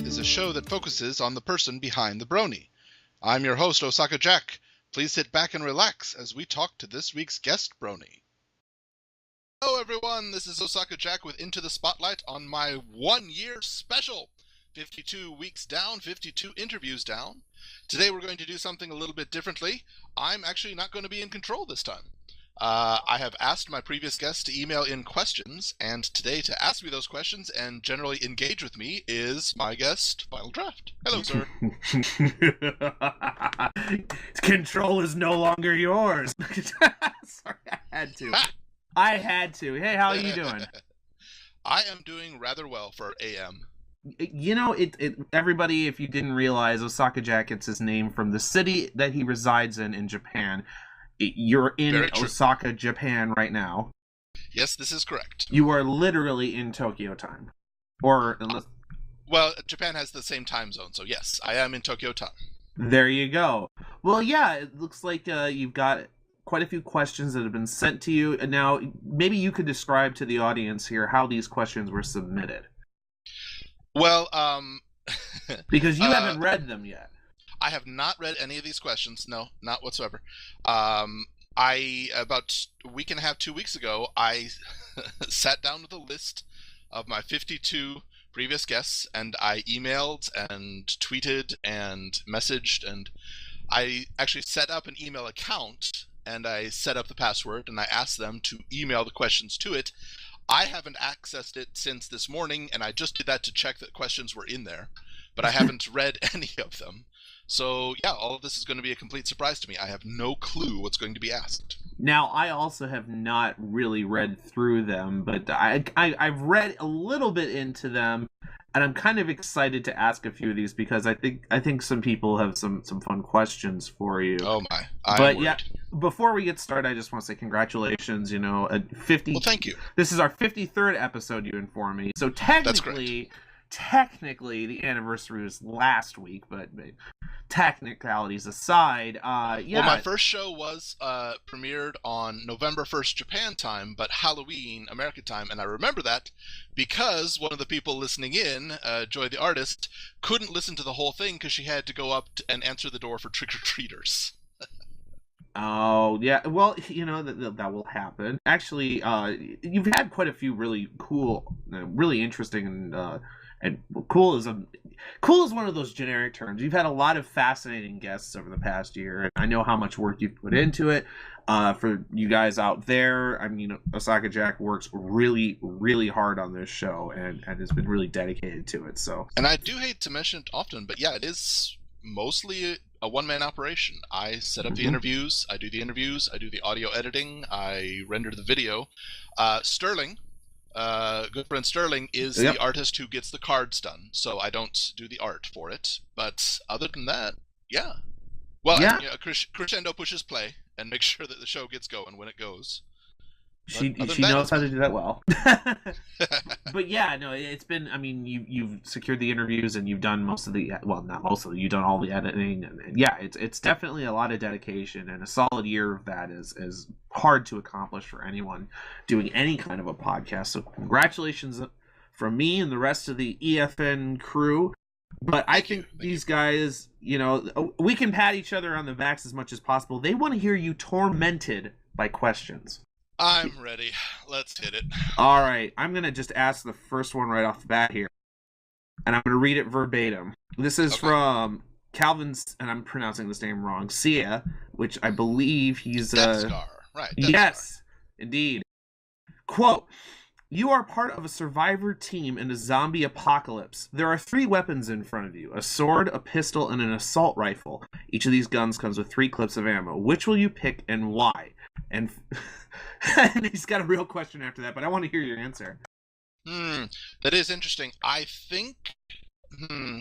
is a show that focuses on the person behind the Brony. I'm your host, Osaka Jack. Please sit back and relax as we talk to this week's guest, Brony. Hello everyone, this is Osaka Jack with Into the Spotlight on my 1 year special. 52 weeks down, 52 interviews down. Today we're going to do something a little bit differently. I'm actually not going to be in control this time. I have asked my previous guests to email in questions, and today to ask me those questions and generally engage with me is my guest, Final Draft. Hello, sir. Control is no longer yours. Sorry, I had to. I had to. Hey, how are you doing? I am doing rather well for AM. You know, everybody, if you didn't realize, Osaka Jack gets his name from the city that he resides in Japan. You're in Osaka, Japan right now. Yes, this is correct. You are literally in Tokyo time. Or unless... Well, Japan has the same time zone, so yes, I am in Tokyo time. There you go. Well, yeah, it looks like you've got quite a few questions that have been sent to you. And now, maybe you could describe to the audience here how these questions were submitted. Well, because you haven't read them yet. I have not read any of these questions. No, not whatsoever. About a week and a half, 2 weeks ago, I sat down with a list of my 52 previous guests, and I emailed and tweeted and messaged, and I actually set up an email account, and I set up the password, and I asked them to email the questions to it. I haven't accessed it since this morning, and I just did that to check that questions were in there, but I haven't read any of them. So, yeah, all of this is going to be a complete surprise to me. I have no clue what's going to be asked. Now, I also have not really read through them, but I've read a little bit into them, and I'm kind of excited to ask a few of these because I think some people have some fun questions for you. Oh my! I'm worried. Yeah, before we get started, I just want to say congratulations. You know, 50. Well, thank you. This is our 53rd episode. You informed me, so technically the anniversary was last week, but technicalities aside, yeah. Well, my first show was premiered on November 1st Japan time, but Halloween American time, and I remember that because one of the people listening in, Joy the artist, couldn't listen to the whole thing because she had to go up and answer the door for trick-or-treaters. Oh, yeah. Well, you know, that will happen. Actually, you've had quite a few really cool, really interesting, and cool is one of those generic terms. You've had a lot of fascinating guests over the past year, and I know how much work you've put into it. For you guys out there, I mean, Osaka Jack works really, really hard on this show and has been really dedicated to it. So, and I do hate to mention it often, but yeah, it is mostly a one-man operation. I set up the interviews, I do the audio editing, I render the video. Sterling, good friend Sterling, is the artist who gets the cards done, so I don't do the art for it. But other than that, yeah. Well, yeah. Crescendo pushes play and makes sure that the show gets going when it goes. She knows how to do that well. But yeah, no, it's been, I mean, you've secured the interviews and you've done most of the, well, not most of it, you've done all the editing, and yeah, it's definitely a lot of dedication, and a solid year of that is hard to accomplish for anyone doing any kind of a podcast. So congratulations from me and the rest of the EFN crew. But I think these guys, you know, we can pat each other on the backs as much as possible. They want to hear you tormented by questions. I'm ready. Let's hit it. All right. I'm going to just ask the first one right off the bat here. And I'm going to read it verbatim. This is from Calvin's, and I'm pronouncing this name wrong, Sia, which I believe he's... Death Scar. Right. Yes, indeed. Quote, "You are part of a survivor team in a zombie apocalypse. There are 3 weapons in front of you, a sword, a pistol, and an assault rifle. Each of these guns comes with 3 clips of ammo. Which will you pick and why?" And, and he's got a real question after that, but I want to hear your answer. That is interesting. I think...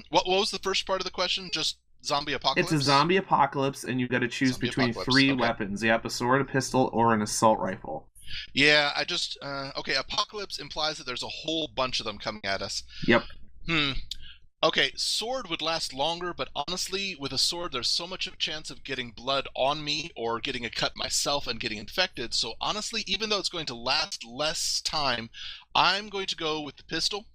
What was the first part of the question? Just zombie apocalypse? It's a zombie apocalypse, and you've got to choose between 3 weapons. Yep, a sword, a pistol, or an assault rifle. Yeah, I just... okay, apocalypse implies that there's a whole bunch of them coming at us. Yep. Okay, sword would last longer, but honestly, with a sword, there's so much of a chance of getting blood on me or getting a cut myself and getting infected. So honestly, even though it's going to last less time, I'm going to go with the pistol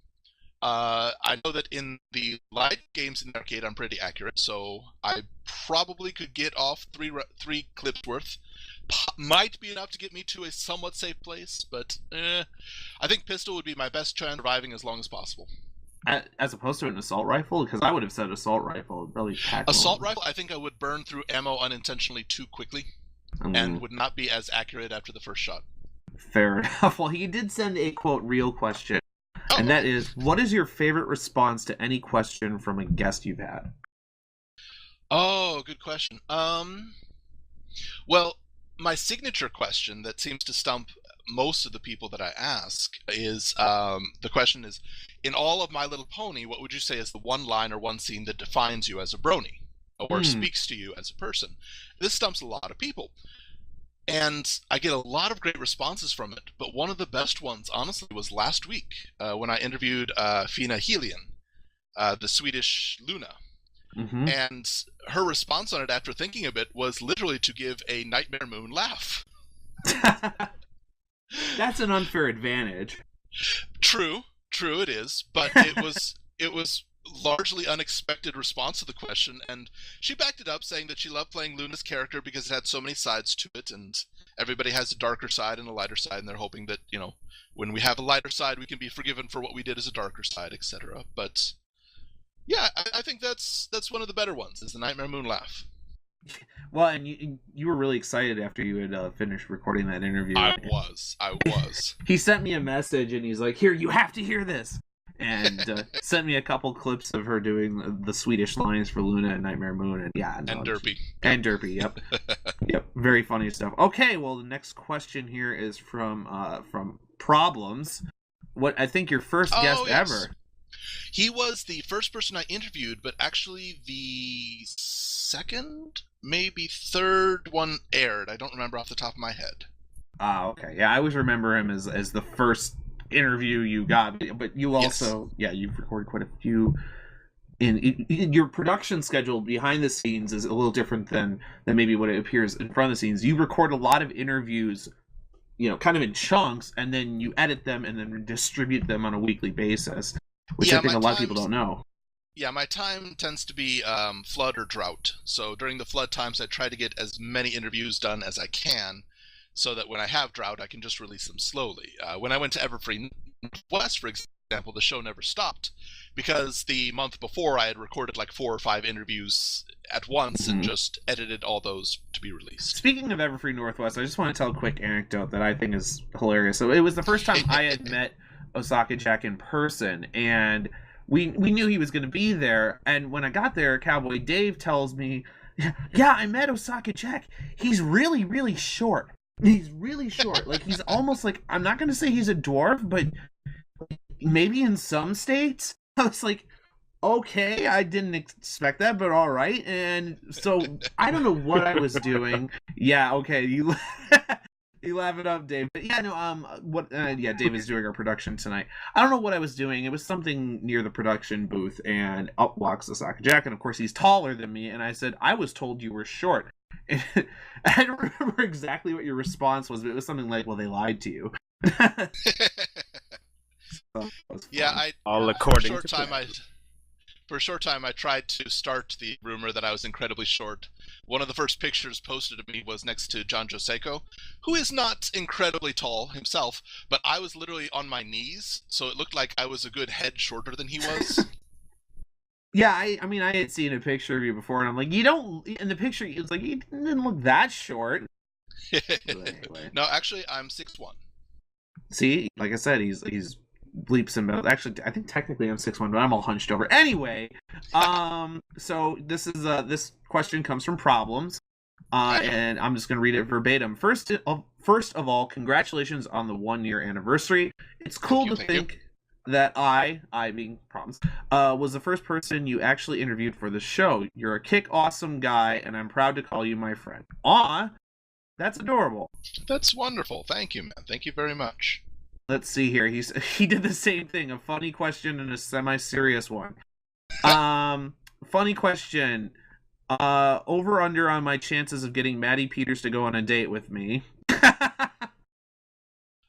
I know that in the light games in the arcade, I'm pretty accurate, so I probably could get off three clips worth. Might be enough to get me to a somewhat safe place, but I think pistol would be my best chance of surviving as long as possible. As opposed to an assault rifle? Because I would have said assault rifle. Really pack assault rifle, I think I would burn through ammo unintentionally too quickly, and would not be as accurate after the first shot. Fair enough. Well, he did send a, quote, real question. And that is, what is your favorite response to any question from a guest you've had? Oh, good question. Well, my signature question that seems to stump most of the people that I ask is, the question is, in all of My Little Pony, what would you say is the one line or one scene that defines you as a brony, or speaks to you as a person? This stumps a lot of people. And I get a lot of great responses from it, but one of the best ones, honestly, was last week when I interviewed Fina Helian, the Swedish Luna. Mm-hmm. And her response on it after thinking a bit was literally to give a Nightmare Moon laugh. That's an unfair advantage. True it is, but it was largely unexpected response to the question, and she backed it up, saying that she loved playing Luna's character because it had so many sides to it, and everybody has a darker side and a lighter side, and they're hoping that, when we have a lighter side, we can be forgiven for what we did as a darker side, etc. But yeah, I think that's one of the better ones, is the Nightmare Moon laugh. Well, and you were really excited after you had finished recording that interview. I was. He sent me a message, and he's like, "Here, you have to hear this." And sent me a couple clips of her doing the Swedish lines for Luna and Nightmare Moon, and and Derpy. And Derpy, yep. Yep, very funny stuff. Okay, well, the next question here is from Problems. What I think your first guest ever. He was the first person I interviewed, but actually the second, maybe third one aired. I don't remember off the top of my head. Okay. Yeah, I always remember him as the first interview you got, but you also you've recorded quite a few. In your production schedule behind the scenes is a little different than maybe what it appears in front of the scenes. You record a lot of interviews, kind of in chunks, and then you edit them and then distribute them on a weekly basis, which I think a lot of people don't know. Yeah, my time tends to be flood or drought. So during the flood times, I try to get as many interviews done as I can, so that when I have drought, I can just release them slowly. When I went to Everfree West, for example, the show never stopped, because the month before I had recorded like 4 or 5 interviews at once and just edited all those to be released. Speaking of Everfree Northwest, I just want to tell a quick anecdote that I think is hilarious. So it was the first time I had met Osaka Jack in person, and we knew he was going to be there, and when I got there, Cowboy Dave tells me, yeah, I met Osaka Jack. He's really, really short. He's really short. Like, he's almost like, I'm not going to say he's a dwarf, but maybe in some states. I was like, okay, I didn't expect that, but all right. And so I don't know what I was doing. Yeah, okay, you laugh it up, Dave. But yeah, no, Dave is doing our production tonight. I don't know what I was doing. It was something near the production booth, and up walks Osaka Jack, and of course he's taller than me, and I said, I was told you were short. I don't remember exactly what your response was, but it was something like, well, they lied to you. Yeah, all according to plan. For a short time, I tried to start the rumor that I was incredibly short. One of the first pictures posted of me was next to John Joseko, who is not incredibly tall himself, but I was literally on my knees, so it looked like I was a good head shorter than he was. Yeah, I mean, I had seen a picture of you before, and I'm like, you don't, in the picture, it was like, you didn't look that short. Anyway. No, actually, I'm 6'1". See, like I said, he's bleeps and bells. Actually, I think technically I'm 6'1", but I'm all hunched over. Anyway, so this is this question comes from Problems, and I'm just gonna read it verbatim. First of all, congratulations on the 1-year anniversary. It's cool to think that I being Problems, was the first person you actually interviewed for the show. You're a kick awesome guy, and I'm proud to call you my friend. Aw, that's adorable. That's wonderful. Thank you, man. Thank you very much. Let's see here. He did the same thing, a funny question and a semi-serious one. Funny question. Over under on my chances of getting Maddie Peters to go on a date with me.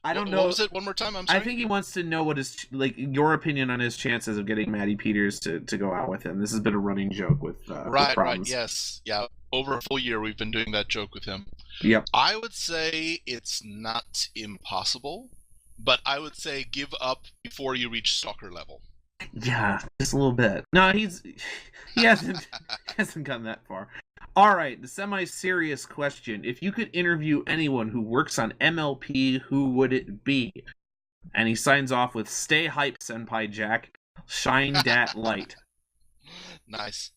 I don't know. What was it? One more time. I'm sorry. I think he wants to know what his your opinion on his chances of getting Maddie Peters to go out with him. This has been a running joke with right. Yes, yeah. Over a full year, we've been doing that joke with him. Yep. I would say it's not impossible, but I would say give up before you reach stalker level. Yeah, just a little bit. No, he hasn't gotten that far. All right, the semi-serious question. If you could interview anyone who works on MLP, who would it be? And he signs off with, "Stay hype, Senpai Jack. Shine that light." Nice.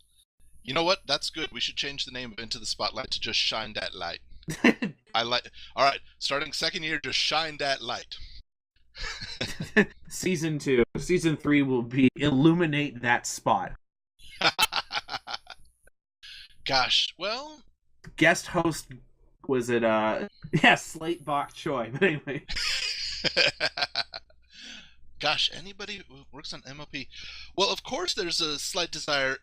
You know what? That's good. We should change the name of Into the Spotlight to just Shine That Light. I like. All right, starting second year, just Shine That Light. Season 2. Season 3 will be Illuminate That Spot. Gosh, well... Guest host, was it, Slate Bok Choi, but anyway. Gosh, anybody who works on MLP... Well, of course there's a desire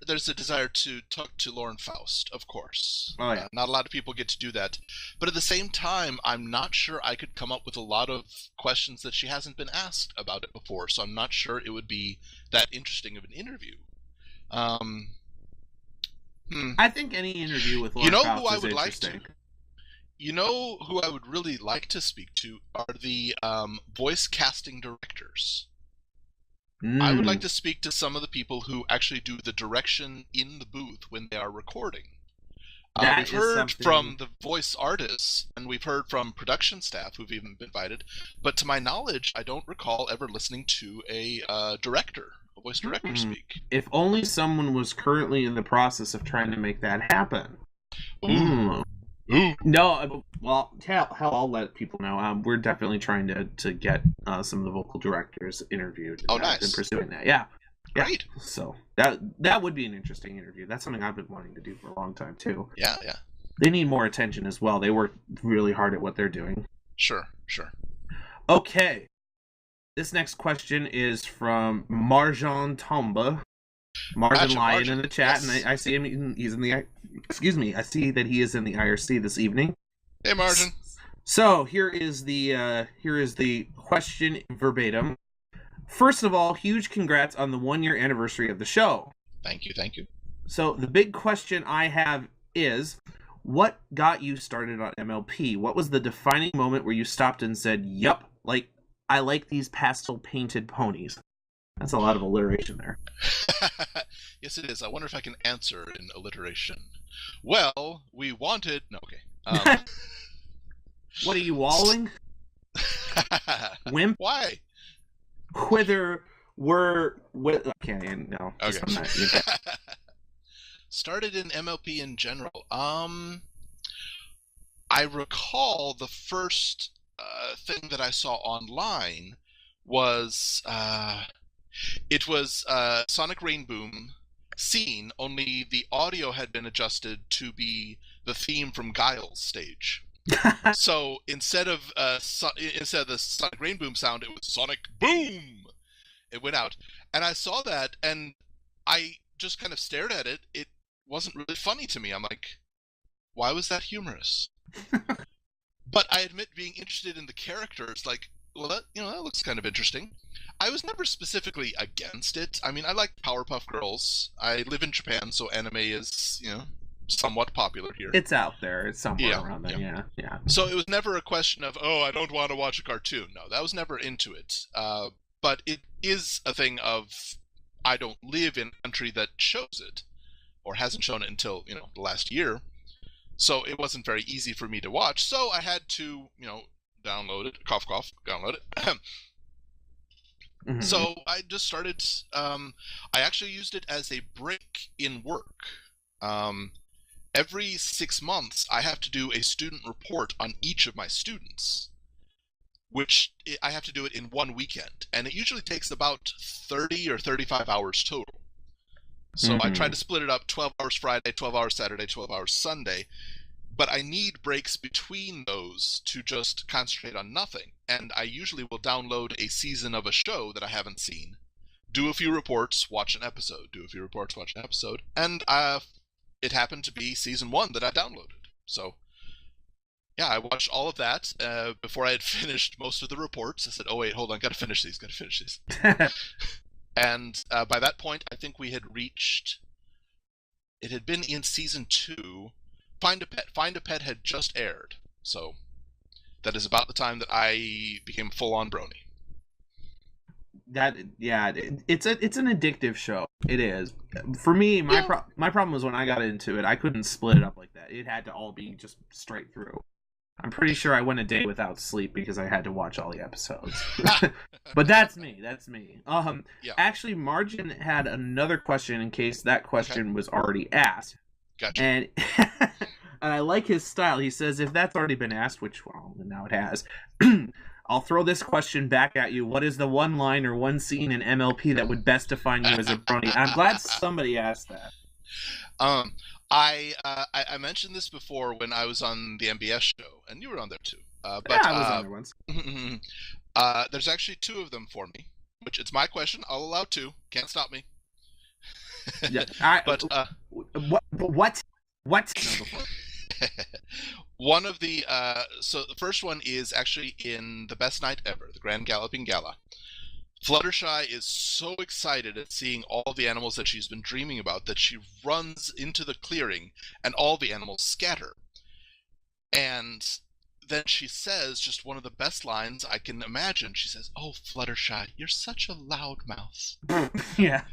to talk to Lauren Faust, of course. Oh, yeah. Not a lot of people get to do that. But at the same time, I'm not sure I could come up with a lot of questions that she hasn't been asked about it before, so I'm not sure it would be that interesting of an interview. I think any interview with Lauren Faust is interesting. You know who I would really like to speak to are the voice casting directors. I would like to speak to some of the people who actually do the direction in the booth when they are recording. We've heard from the voice artists, and we've heard from production staff who've even been invited, but to my knowledge, I don't recall ever listening to a voice director speak. If only someone was currently in the process of trying to make that happen. Ooh. No, well, hell, I'll let people know. We're definitely trying to get some of the vocal directors interviewed. Nice. And pursuing that. Yeah. Great. So that would be an interesting interview. That's something I've been wanting to do for a long time too. Yeah. They need more attention as well. They work really hard at what they're doing. Sure. Okay. This next question is from Marjan Tomba. Marjan Lion in the chat, yes. And I see him. He's in the. Excuse me. I see that he is in the IRC this evening. Hey, Marjan. So here is the question verbatim. First of all, huge congrats on the 1-year anniversary of the show. Thank you. So the big question I have is, what got you started on MLP? What was the defining moment where you stopped and said, "Yup, I like these pastel painted ponies"? That's a lot of alliteration there. Yes, it is. I wonder if I can answer in alliteration. Well, we wanted... No, okay. What are you, walling? Wimp? Why? Whether we're... Okay, no. Okay. Started in MLP in general. I recall the first thing that I saw online was... it was Sonic Rain Boom scene, only the audio had been adjusted to be the theme from Guile's stage. So instead of the Sonic Rain Boom sound, it was Sonic Boom! It went out. And I saw that, and I just kind of stared at it. It wasn't really funny to me. I'm like, why was that humorous? But I admit being interested in the characters, like, well, that looks kind of interesting. I was never specifically against it. I mean, I like Powerpuff Girls. I live in Japan, so anime is, somewhat popular here. It's out there. It's somewhere around there. Yeah. So it was never a question of, I don't want to watch a cartoon. No, that was never into it. But it is a thing of, I don't live in a country that shows it, or hasn't shown it until, the last year. So it wasn't very easy for me to watch. So I had to, download it. Cough, download it. Mm-hmm. So I just started, I actually used it as a break in work. Every 6 months, I have to do a student report on each of my students, which I have to do it in one weekend. And it usually takes about 30 or 35 hours total. So I try to split it up 12 hours Friday, 12 hours Saturday, 12 hours Sunday. But I need breaks between those to just concentrate on nothing. And I usually will download a season of a show that I haven't seen, do a few reports, watch an episode, And it happened to be season 1 that I downloaded. So Yeah, I watched all of that before I had finished most of the reports. I said, "Oh wait, hold on, gotta finish these, gotta finish these." And by that point, I think we had reached. It had been in season 2. Find a Pet. Find a Pet had just aired, so that is about the time that I became full-on Brony. It's an addictive show. It is. For me, my problem was when I got into it, I couldn't split it up like that. It had to all be just straight through. I'm pretty sure I went a day without sleep because I had to watch all the episodes. But that's me. Actually, Margin had another question in case that question was already asked. Gotcha. And I like his style. He says, if that's already been asked, which, well, now it has, I'll throw this question back at you. What is the one line or one scene in MLP that would best define you as a Brony? I'm glad somebody asked that. I mentioned this before when I was on the MBS show, and you were on there too. But yeah, I was on there once. There's actually 2 of them for me, which it's my question. I'll allow 2. Can't stop me. Yeah, what? One of the so the first one is actually in The Best Night Ever, the Grand Galloping Gala. Fluttershy is so excited at seeing all the animals that she's been dreaming about that she runs into the clearing and all the animals scatter. And then she says just one of the best lines I can imagine. She says, "Oh, Fluttershy, you're such a loudmouth." Yeah.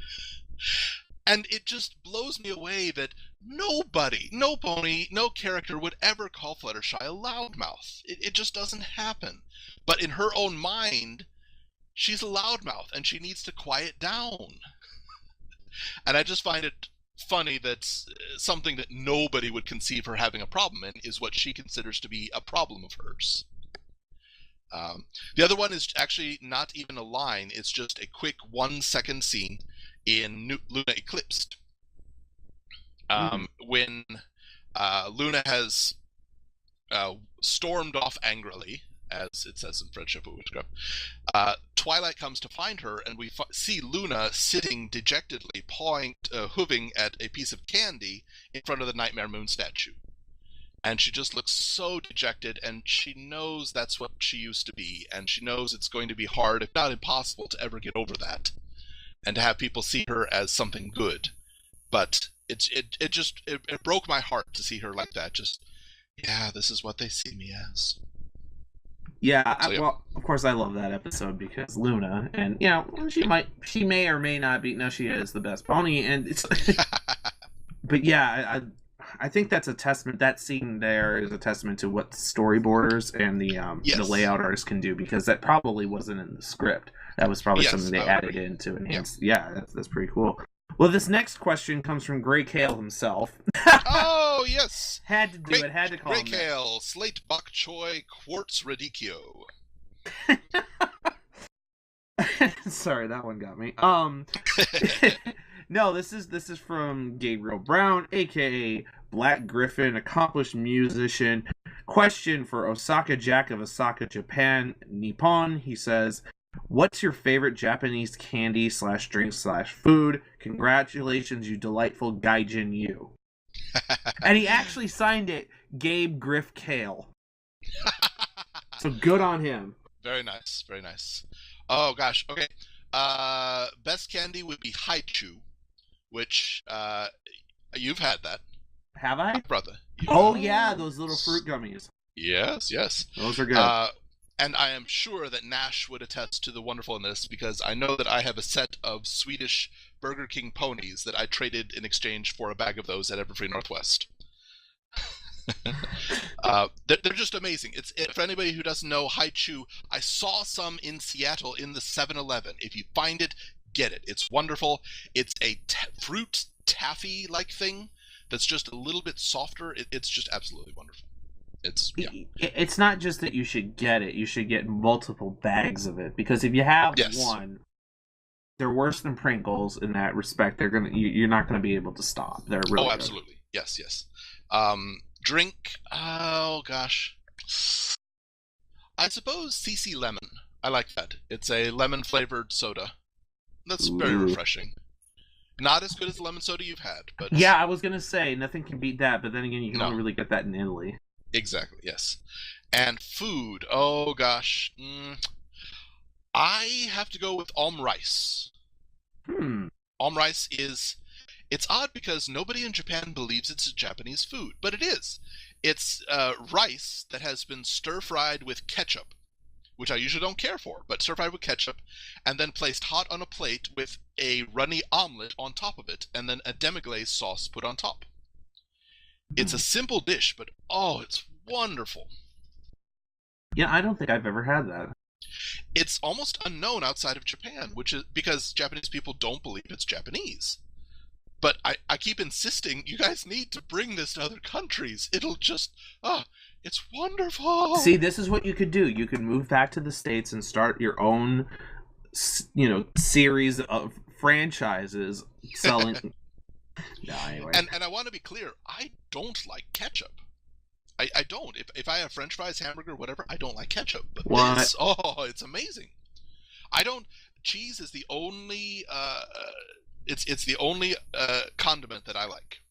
And it just blows me away that nobody, no pony, no character would ever call Fluttershy a loudmouth. It just doesn't happen. But in her own mind, she's a loudmouth, and she needs to quiet down. And I just find it funny that something that nobody would conceive her having a problem in is what she considers to be a problem of hers. The other one is actually not even a line. It's just a quick 1-second scene in Luna Eclipsed. When Luna has stormed off angrily, as it says in Friendship with Witchcraft, Twilight comes to find her, and we see Luna sitting dejectedly, hooving at a piece of candy in front of the Nightmare Moon statue. And she just looks so dejected, and she knows that's what she used to be, and she knows it's going to be hard, if not impossible, to ever get over that, and to have people see her as something good. But it broke my heart to see her like that. Just, yeah, this is what they see me as. Yeah, well, of course I love that episode because Luna, and she may or may not be. No, she is the best pony, and it's. But yeah, I think that's a testament. That scene there is a testament to what storyboarders and the layout artists can do, because that probably wasn't in the script. That was probably something they added in to enhance. Yeah, that's pretty cool. Well, this next question comes from Grey Kale himself. Oh, yes! Had to do it, had to call him Grey Kale, Slate Bok Choy, Quartz Radicchio. Sorry, that one got me. No, this is from Gabriel Brown, aka Black Griffin, accomplished musician. Question for Osaka Jack of Osaka, Japan, Nippon. He says, what's your favorite Japanese candy / drink / food? Congratulations, you delightful gaijin you. And he actually signed it Gabe Griff Kale. So good on him. Very nice, very nice. Oh gosh, okay. Best candy would be Haichu, which you've had that. Have I? Brother. Oh yeah, those little fruit gummies. Yes. Those are good. And I am sure that Nash would attest to the wonderfulness, because I know that I have a set of Swedish Burger King ponies that I traded in exchange for a bag of those at Everfree Northwest. They're just amazing. For anybody who doesn't know, Haichu, I saw some in Seattle in the 7-Eleven. If you find it, get it. It's wonderful. It's a fruit taffy-like thing that's just a little bit softer. It's just absolutely wonderful. It's not just that you should get it. You should get multiple bags of it, because if you have one, they're worse than Pringles in that respect. You're not gonna be able to stop. They're really absolutely good. Yes. Drink. Oh gosh. I suppose CC Lemon. I like that. It's a lemon flavored soda. That's very refreshing. Not as good as the lemon soda you've had, but yeah, I was gonna say nothing can beat that. But then again, you can only really get that in Italy. Exactly, yes. And food, oh gosh. I have to go with alm rice. Alm rice is... It's odd because nobody in Japan believes it's a Japanese food, but it is. It's rice that has been stir-fried with ketchup, which I usually don't care for, but stir-fried with ketchup, and then placed hot on a plate with a runny omelet on top of it, and then a demi-glace sauce put on top. It's a simple dish, but oh, it's wonderful. Yeah, I don't think I've ever had that. It's almost unknown outside of Japan, which is because Japanese people don't believe it's Japanese. But I keep insisting, you guys need to bring this to other countries. It'll just, it's wonderful. See, this is what you could do. You could move back to the States and start your own, series of franchises selling. No, anyway. And I want to be clear, I don't like ketchup. I don't. If I have French fries, hamburger, whatever, I don't like ketchup. But this, it's amazing. Cheese is the only... It's the only condiment that I like.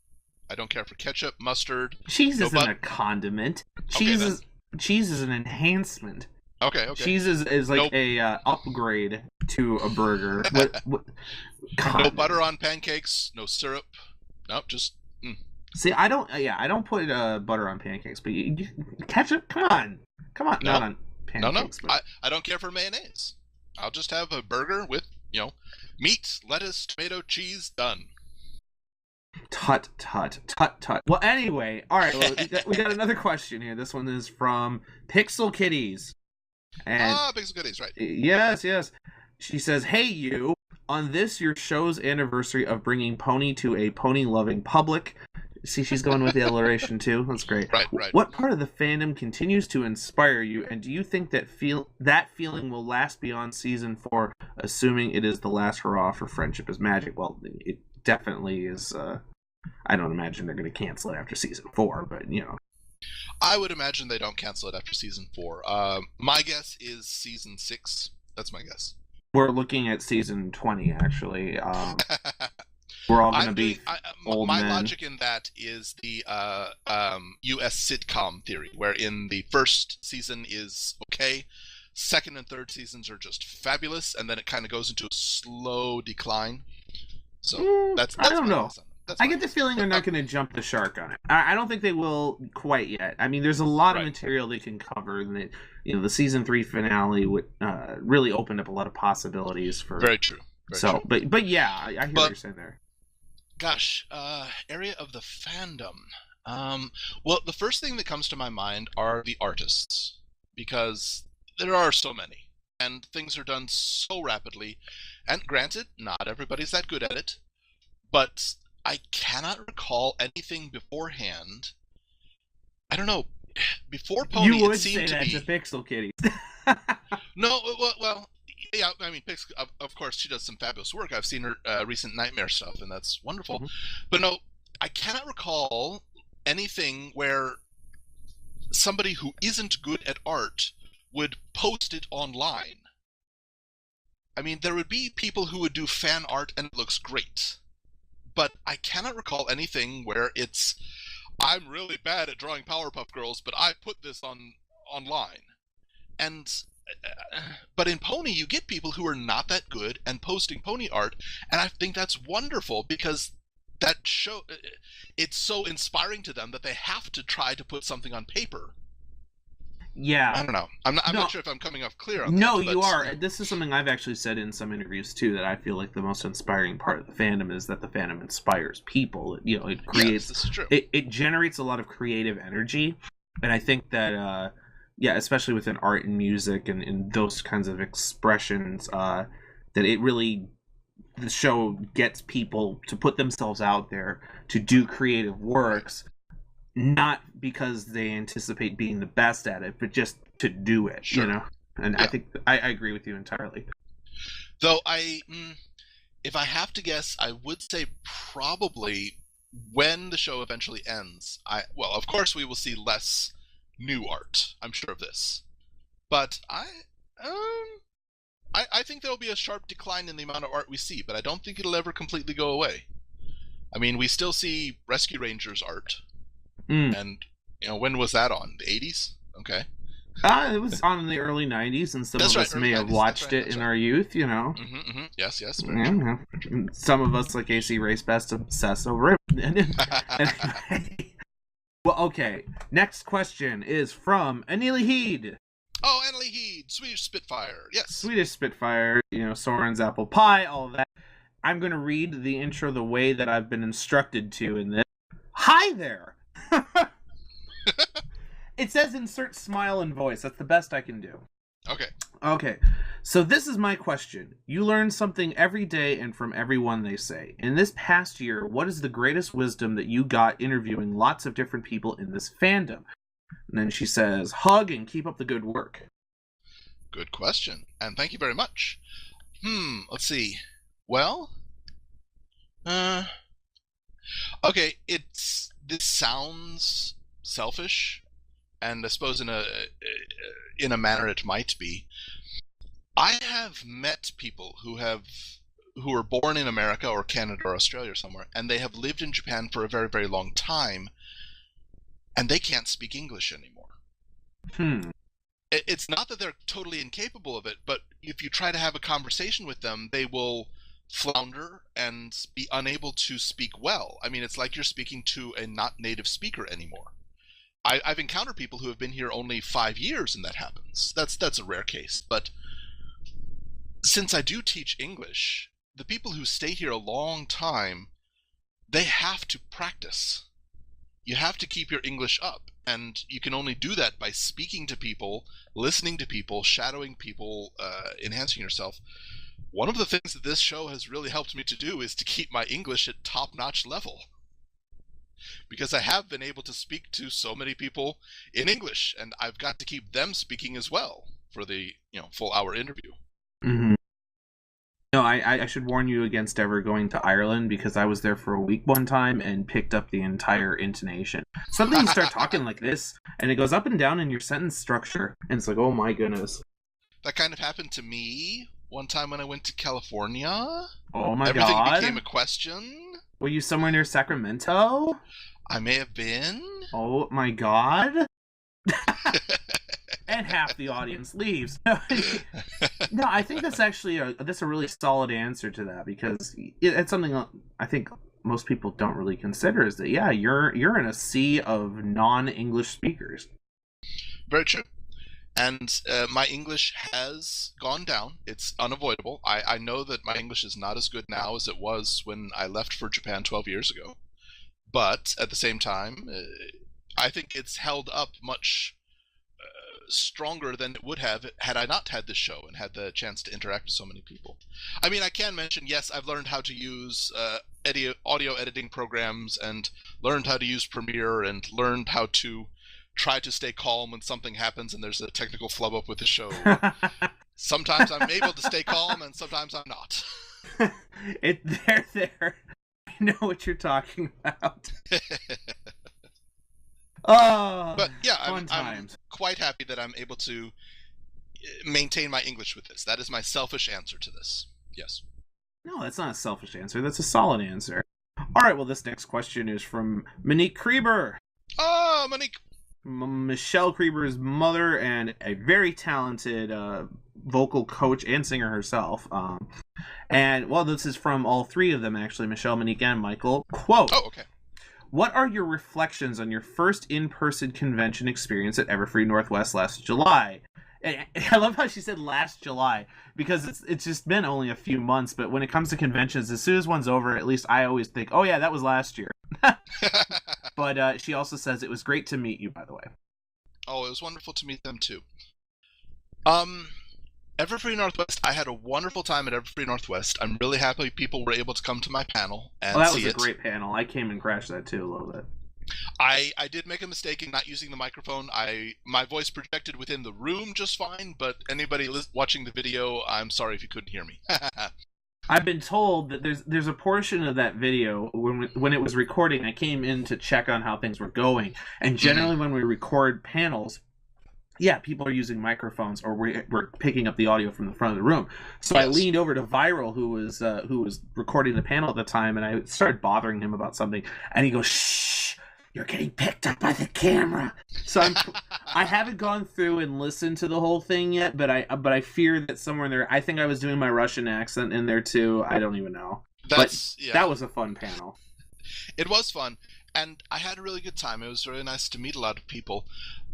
I don't care for ketchup, mustard. Cheese isn't a condiment. Cheese is an enhancement. Okay. Cheese is like a upgrade to a burger. No butter on pancakes. No syrup. No, just. See, I don't put butter on pancakes, but ketchup. Come on, no. Not on pancakes. No. I don't care for mayonnaise. I'll just have a burger with meat, lettuce, tomato, cheese, done. Tut. Well, anyway, all right. Well, we got another question here. This one is from Pixel Kitties. And Pixel Kitties, right? Yes. She says, "Hey, you. On this, your show's anniversary of bringing Pony to a pony-loving public." See, she's going with the alliteration too. That's great. Right. What part of the fandom continues to inspire you, and do you think that feeling will last beyond season 4, assuming it is the last hurrah for Friendship is Magic? Well, it definitely is. I don't imagine they're going to cancel it after season 4, but I would imagine they don't cancel it after season 4. My guess is season 6. That's my guess. We're looking at season 20, actually. We're all going to be old men. My logic in that is the U.S. sitcom theory, where in the first season is okay, second and third seasons are just fabulous, and then it kind of goes into a slow decline. So that's I don't know. I get the feeling they're not going to jump the shark on it. I don't think they will quite yet. I mean, there's a lot of material they can cover, and the season 3 finale would really opened up a lot of possibilities for. Very true. True. But yeah, I hear what you're saying there. Gosh, area of the fandom. Well, the first thing that comes to my mind are the artists, because there are so many, and things are done so rapidly. And granted, not everybody's that good at it, but I cannot recall anything beforehand. I don't know. Before Pony, you would it seemed say to be... that's a Pixel Kitty. No, well, yeah, I mean, of course, she does some fabulous work. I've seen her recent Nightmare stuff, and that's wonderful. Mm-hmm. But no, I cannot recall anything where somebody who isn't good at art would post it online. I mean, there would be people who would do fan art and it looks great. But I cannot recall anything where it's, I'm really bad at drawing Powerpuff Girls, but I put this online. But in Pony, you get people who are not that good and posting Pony art, and I think that's wonderful because that it's so inspiring to them that they have to try to put something on paper. Yeah. I don't know. I'm not sure if I'm coming off clear on that. No, you are. This is something I've actually said in some interviews too, that I feel like the most inspiring part of the fandom is that the fandom inspires people. It creates. Yes, this is true. It generates a lot of creative energy, and I think that especially within art and music and those kinds of expressions, that it really, the show gets people to put themselves out there to do creative works. Not because they anticipate being the best at it, but just to do it, And yeah. I think I agree with you entirely. Though if I have to guess, I would say probably when the show eventually ends, of course we will see less new art. I'm sure of this, but I think there will be a sharp decline in the amount of art we see, but I don't think it'll ever completely go away. I mean, we still see Rescue Rangers art. And When was that on? The 80s? Okay. It was on in the early 90s, and some of us may have watched it in our youth, Yes, yeah. Some of us, like AC Race Best, obsess over it. Well, okay. Next question is from Anili Heed. Oh, Anili Heed, Swedish Spitfire. Yes. Swedish Spitfire, Soren's Apple Pie, all of that. I'm going to read the intro the way that I've been instructed to in this. Hi there! It says insert smile and voice. That's the best I can do. Okay. So this is my question. You learn something every day and from everyone, they say. In this past year, what is the greatest wisdom that you got interviewing lots of different people in this fandom? And then she says, hug and keep up the good work. Good question. And thank you very much. Let's see. Well, okay, this sounds selfish, and I suppose in a manner it might be. I have met people who were born in America or Canada or Australia or somewhere, and they have lived in Japan for a very, very long time, and they can't speak English anymore. It's not that they're totally incapable of it, but if you try to have a conversation with them, they will flounder and be unable to speak well. I mean, it's like you're speaking to a not native speaker anymore. I've encountered people who have been here only 5 years, and that happens. That's a rare case. But since I do teach English, the people who stay here a long time, they have to practice. You have to keep your English up, and you can only do that by speaking to people, listening to people, shadowing people, enhancing yourself. One of the things that this show has really helped me to do is to keep my English at top-notch level. Because I have been able to speak to so many people in English, and I've got to keep them speaking as well for the full hour interview. Mm-hmm. I should warn you against ever going to Ireland, because I was there for a week one time and picked up the entire intonation. Suddenly you start talking like this, and it goes up and down in your sentence structure, and it's like, oh my goodness. That kind of happened to me one time when I went to California. Oh my Everything god. became a question. Were you somewhere near Sacramento? I may have been. Oh my god. And half the audience leaves. No, I think that's actually a really solid answer to that, because it's something I think most people don't really consider, is that, yeah, you're in a sea of non-English speakers. Very true. And my English has gone down. It's unavoidable. I know that my English is not as good now as it was when I left for Japan 12 years ago. But at the same time, I think it's held up much stronger than it would have had I not had this show and had the chance to interact with so many people. I mean, I can mention, yes, I've learned how to use audio editing programs, and learned how to use Premiere, and learned how to try to stay calm when something happens and there's a technical flub up with the show. Sometimes I'm able to stay calm, and sometimes I'm not. They're there. I know what you're talking about. But yeah, I'm quite happy that I'm able to maintain my English with this. That is my selfish answer to this. Yes. No, that's not a selfish answer. That's a solid answer. All right, well, this next question is from Monique Krieber. Oh, Monique. Michelle Krieber's mother, and a very talented vocal coach and singer herself. And, well, this is from all three of them, actually, Michelle, Monique, and Michael. Quote. Oh, okay. What are your reflections on your first in-person convention experience at Everfree Northwest last July? And I love how she said last July, because it's just been only a few months, but when it comes to conventions, as soon as one's over, at least I always think, oh yeah, that was last year. But she also says it was great to meet you, by the way. Oh, it was wonderful to meet them too. Everfree Northwest, I had a wonderful time at Everfree Northwest. I'm really happy people were able to come to my panel and see it. That was a great panel. I came and crashed that too a little bit. I did make a mistake in not using the microphone. My voice projected within the room just fine, but anybody watching the video, I'm sorry if you couldn't hear me. I've been told that there's a portion of that video when it was recording, I came in to check on how things were going, and generally when we record panels, yeah, people are using microphones, or we're picking up the audio from the front of the room. So yes. I leaned over to Viral, who was recording the panel at the time, and I started bothering him about something, and he goes, "Shh, "You're getting picked up by the camera." So I haven't gone through and listened to the whole thing yet, but I fear that somewhere in there, I think I was doing my Russian accent in there too. I don't even know. That was a fun panel. It was fun, and I had a really good time. It was really nice to meet a lot of people,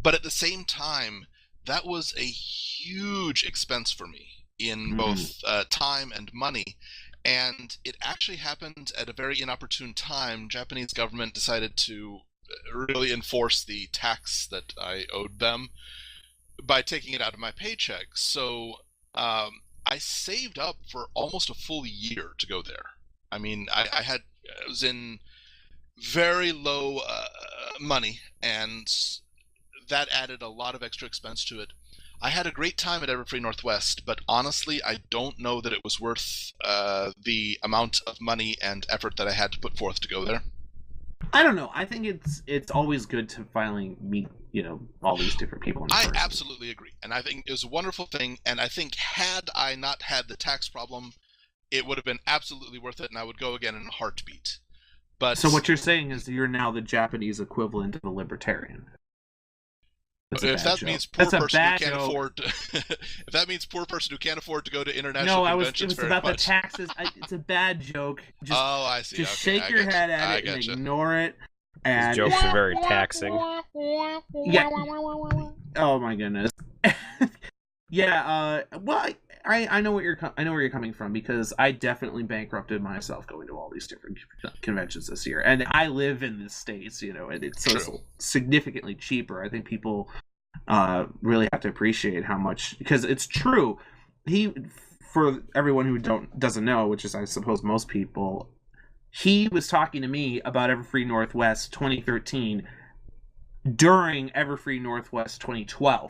but at the same time, that was a huge expense for me in both time and money. And it actually happened at a very inopportune time. Japanese government decided to really enforce the tax that I owed them by taking it out of my paycheck. So I saved up for almost a full year to go there. I mean, I was in very low money, and that added a lot of extra expense to it. I had a great time at Everfree Northwest, but honestly, I don't know that it was worth the amount of money and effort that I had to put forth to go there. I don't know. I think it's always good to finally meet, all these different people in person. I absolutely agree. And I think it was a wonderful thing. And I think had I not had the tax problem, it would have been absolutely worth it, and I would go again in a heartbeat. But so what you're saying is you're now the Japanese equivalent of a libertarian. If that means poor person who can't afford if that means poor person who can't afford to go to international conventions, it was about the taxes. It's a bad joke. Just, I see. Just shake your head at it and ignore it. And these jokes are very taxing. Yeah. Oh my goodness. Yeah. Well, I know where you're coming from, because I definitely bankrupted myself going to all these different conventions this year, and I live in the States, and it's significantly cheaper. I think people really have to appreciate how much, because it's true. For everyone who doesn't know, which is I suppose most people, he was talking to me about Everfree Northwest 2013 during Everfree Northwest 2012,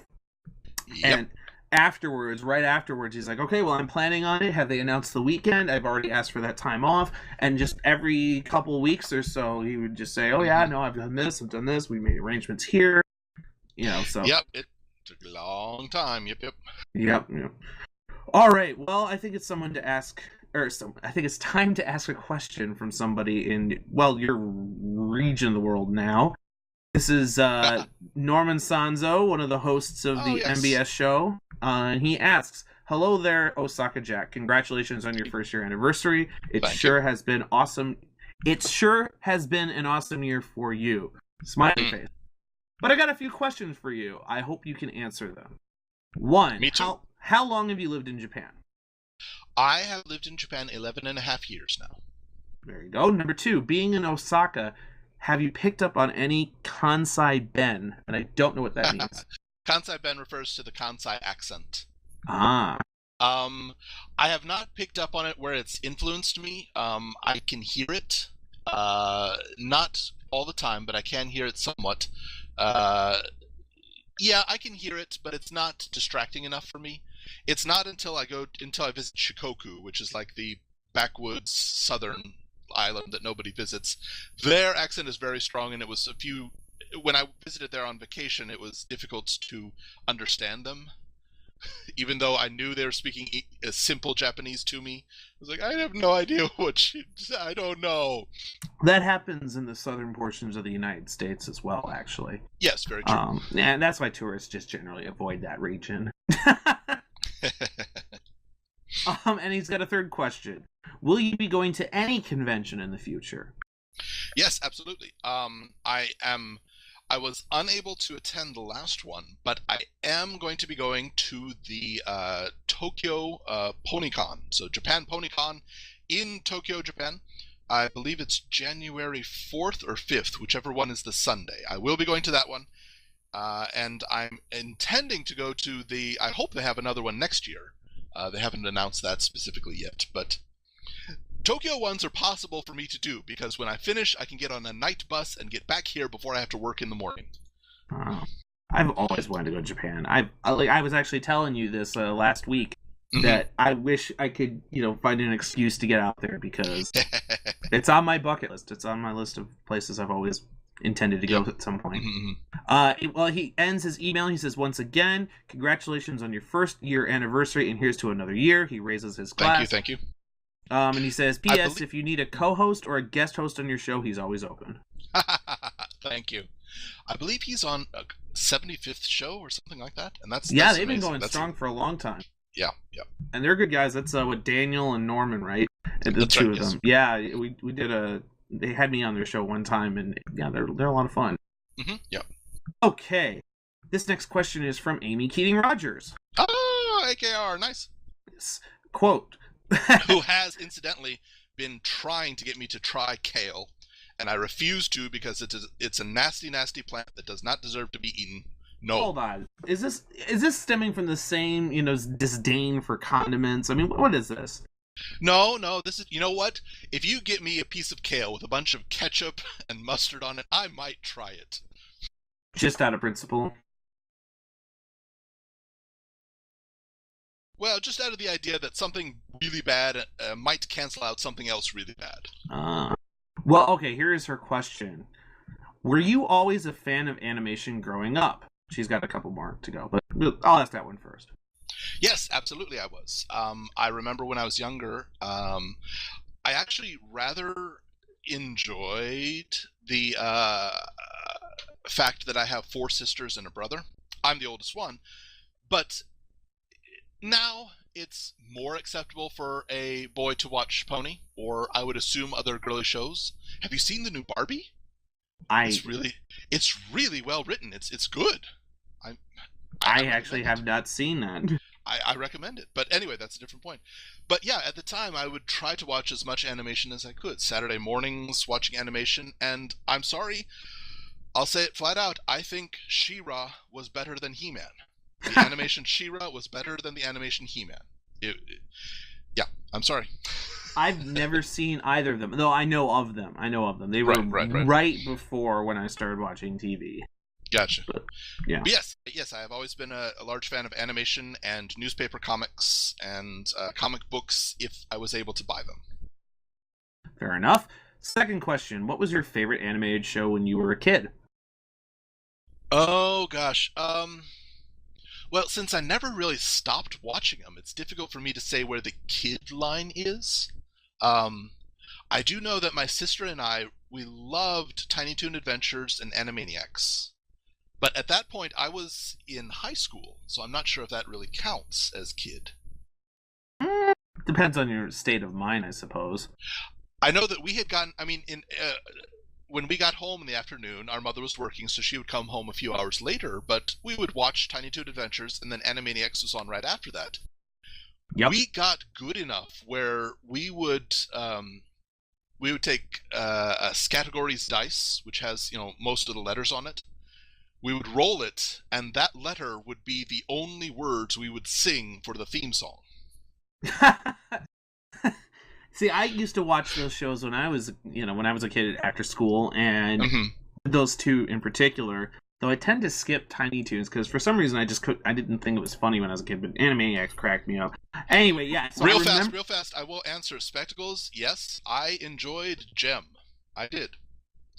and right afterwards, he's like, okay, well, I'm planning on it. Have they announced the weekend? I've already asked for that time off. And just every couple weeks or so, he would just say, oh, yeah, no, I've done this. We made arrangements here. So. Yep, it took a long time. Yep. All right, well, I think it's time to ask a question from somebody in, your region of the world now. This is Norman Sanzo, one of the hosts of the MBS show. And he asks, hello there, Osaka Jack. Congratulations on your first year anniversary. It sure has been awesome. It sure has been an awesome year for you. Smiley face. But I got a few questions for you. I hope you can answer them. One, Me too. How long have you lived in Japan? I have lived in Japan 11 and a half years now. There you go. Number two, being in Osaka, have you picked up on any Kansai Ben? And I don't know what that means. Kansai Ben refers to the Kansai accent. Ah. I have not picked up on it where it's influenced me. I can hear it. Not all the time, but I can hear it somewhat. Yeah, I can hear it, but it's not distracting enough for me. It's not until I visit Shikoku, which is like the backwoods southern island that nobody visits. Their accent is very strong, and when I visited there on vacation, it was difficult to understand them. Even though I knew they were speaking a simple Japanese to me, I was like, I have no idea I don't know. That happens in the southern portions of the United States as well, actually. Yes, very true. And that's why tourists just generally avoid that region. And he's got a third question. Will you be going to any convention in the future? Yes, absolutely. I was unable to attend the last one, but I am going to be going to the Tokyo PonyCon. So Japan PonyCon in Tokyo, Japan. I believe it's January 4th or 5th, whichever one is the Sunday. I will be going to that one. And I'm intending to go to I hope they have another one next year. They haven't announced that specifically yet, but Tokyo ones are possible for me to do, because when I finish, I can get on a night bus and get back here before I have to work in the morning. I've always wanted to go to Japan. I was actually telling you this last week, that I wish I could, find an excuse to get out there, because it's on my bucket list. It's on my list of places I've always intended to go at some point. Well, he ends his email. He says, once again, congratulations on your first year anniversary, and here's to another year. He raises his glass. Thank you. And he says, P.S. If you need a co-host or a guest host on your show, he's always open. Thank you. I believe he's on a 75th show or something like that, and that's they've amazing. Been going strong for a long time. Yeah. And they're good guys. That's what Daniel and Norman, right? The That's two right, of them. Yeah, we did They had me on their show one time, and yeah, they're a lot of fun. Mm-hmm. Yeah. Okay, this next question is from Amy Keating Rogers. Oh, AKR, nice. Quote. Who has, incidentally, been trying to get me to try kale, and I refuse to because it's a nasty, nasty plant that does not deserve to be eaten. No. Hold on. Is this stemming from the same, disdain for condiments? I mean, what is this? No, this is, you know what? If you get me a piece of kale with a bunch of ketchup and mustard on it, I might try it. Just out of principle? Well, just out of the idea that something really bad might cancel out something else really bad. Well, okay, here is her question. Were you always a fan of animation growing up? She's got a couple more to go, but I'll ask that one first. Yes, absolutely I was. I remember when I was younger, I actually rather enjoyed the fact that I have 4 sisters and a brother. I'm the oldest one, but now it's more acceptable for a boy to watch Pony, or I would assume other girly shows. Have you seen the new Barbie? It's really well written. It's good. I actually have not seen that. I recommend it. But anyway, that's a different point. But yeah, at the time, I would try to watch as much animation as I could. Saturday mornings, watching animation. And I'm sorry, I'll say it flat out. I think She-Ra was better than He-Man. The animation She-Ra was better than the animation He-Man. Yeah, I'm sorry. I've never seen either of them, though I know of them. They were right before when I started watching TV. Gotcha. But, yeah. But yes, I have always been a large fan of animation and newspaper comics and comic books if I was able to buy them. Fair enough. Second question, what was your favorite animated show when you were a kid? Oh, gosh. Well, since I never really stopped watching them, it's difficult for me to say where the kid line is. I do know that my sister and we loved Tiny Toon Adventures and Animaniacs. But at that point, I was in high school, so I'm not sure if that really counts as kid. Depends on your state of mind, I suppose. I know that we had gotten, when we got home in the afternoon, our mother was working, so she would come home a few hours later, but we would watch Tiny Toon Adventures, and then Animaniacs was on right after that. Yep. We got good enough where we would take a Scattergories dice, which has, most of the letters on it. We would roll it, and that letter would be the only words we would sing for the theme song. See, I used to watch those shows when I was a kid after school, and those two in particular. Though I tend to skip Tiny Toons because for some reason I didn't think it was funny when I was a kid, but Animaniacs cracked me up. Anyway, yeah. So real fast. I will answer. Spectacles. Yes, I enjoyed Gem. I did.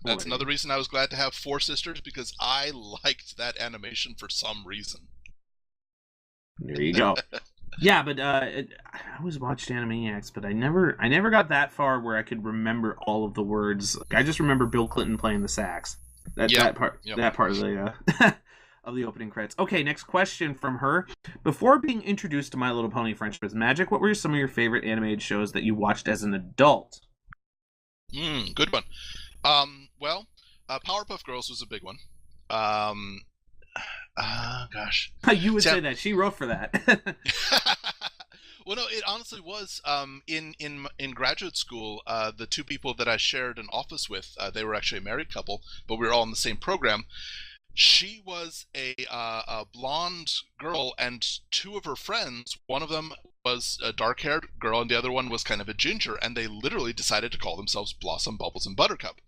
That's another reason I was glad to have 4 sisters, because I liked that animation for some reason. There you go. Yeah, but I always watched Animaniacs, but I never got that far where I could remember all of the words. I just remember Bill Clinton playing the sax. That part of the of the opening credits. Okay, next question from her. Before being introduced to My Little Pony Friendship is Magic, what were some of your favorite animated shows that you watched as an adult? Good one. Well, Powerpuff Girls was a big one. Gosh. You would say that. She wrote for that. Well, no, it honestly was. In graduate school, the 2 people that I shared an office with, they were actually a married couple, but we were all in the same program. She was a blonde girl, and 2 of her friends, one of them was a dark-haired girl, and the other one was kind of a ginger, and they literally decided to call themselves Blossom, Bubbles, and Buttercup.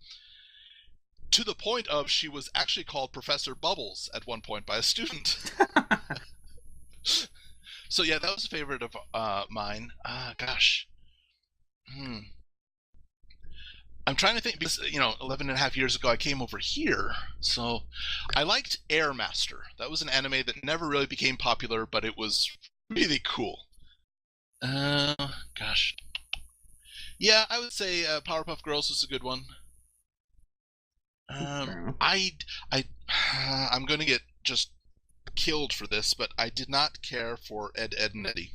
To the point of she was actually called Professor Bubbles at one point by a student. So yeah, that was a favorite of mine. Gosh. I'm trying to think, because, 11 and a half years ago I came over here, so I liked Air Master. That was an anime that never really became popular, but it was really cool. Gosh. Yeah, I would say Powerpuff Girls was a good one. I'm going to get just killed for this, but I did not care for Ed, Edd and Eddy.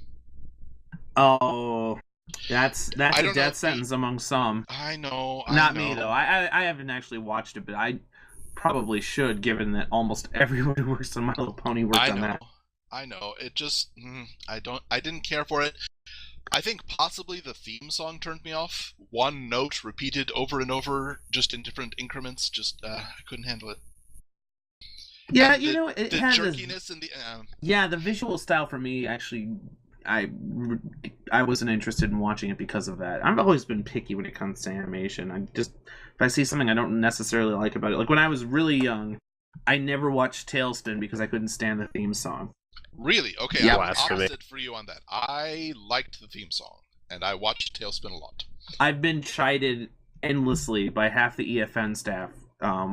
Oh, that's a death sentence among some. I know. Not me though. I haven't actually watched it, but I probably should, given that almost everyone who works on My Little Pony worked on that. I know. It just I didn't care for it. I think possibly the theme song turned me off. One note repeated over and over, just in different increments. Just I couldn't handle it. Yeah, and it the has jerkiness and the yeah, the visual style for me actually, I wasn't interested in watching it because of that. I've always been picky when it comes to animation. If I see something I don't necessarily like about it, like when I was really young, I never watched Tailspin because I couldn't stand the theme song. Really? Okay, yeah. I'm opposite for you on that. I liked the theme song, and I watched Tailspin a lot. I've been chided endlessly by half the EFN staff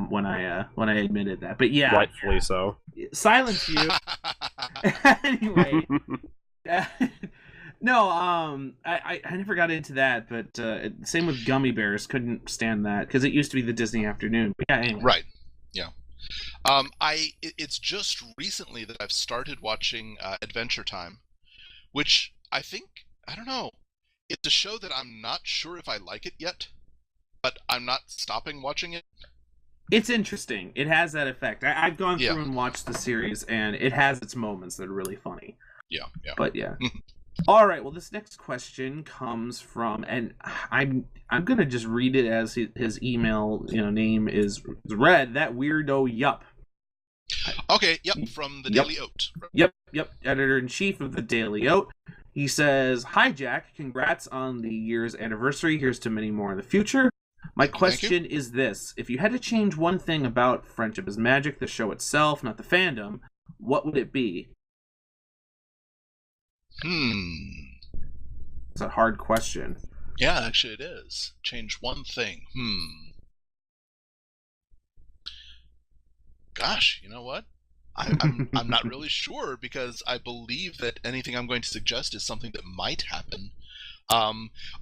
when I admitted that. But yeah, rightfully so. Silence you. Anyway, no, I never got into that. But same with Gummy Bears. Couldn't stand that because it used to be the Disney Afternoon. But yeah, anyway. Right. Yeah. It's just recently that I've started watching Adventure Time, which I don't know. It's a show that I'm not sure if I like it yet, but I'm not stopping watching it. It's interesting. It has that effect. I've gone through and watched the series, and it has its moments that are really funny. Yeah. But yeah. All right. Well, this next question comes from, and I'm gonna just read it as his email name is read. That weirdo Yup. Okay. Yep. From the Daily Oat. Yep. Editor-in-Chief of the Daily Oat. He says, "Hi Jack. Congrats on the year's anniversary. Here's to many more in the future. My question is this: if you had to change one thing about Friendship is Magic, the show itself, not the fandom, what would it be?" It's a hard question. Yeah, actually it is. Change one thing. Gosh, you know what? I'm not really sure because I believe that anything I'm going to suggest is something that might happen.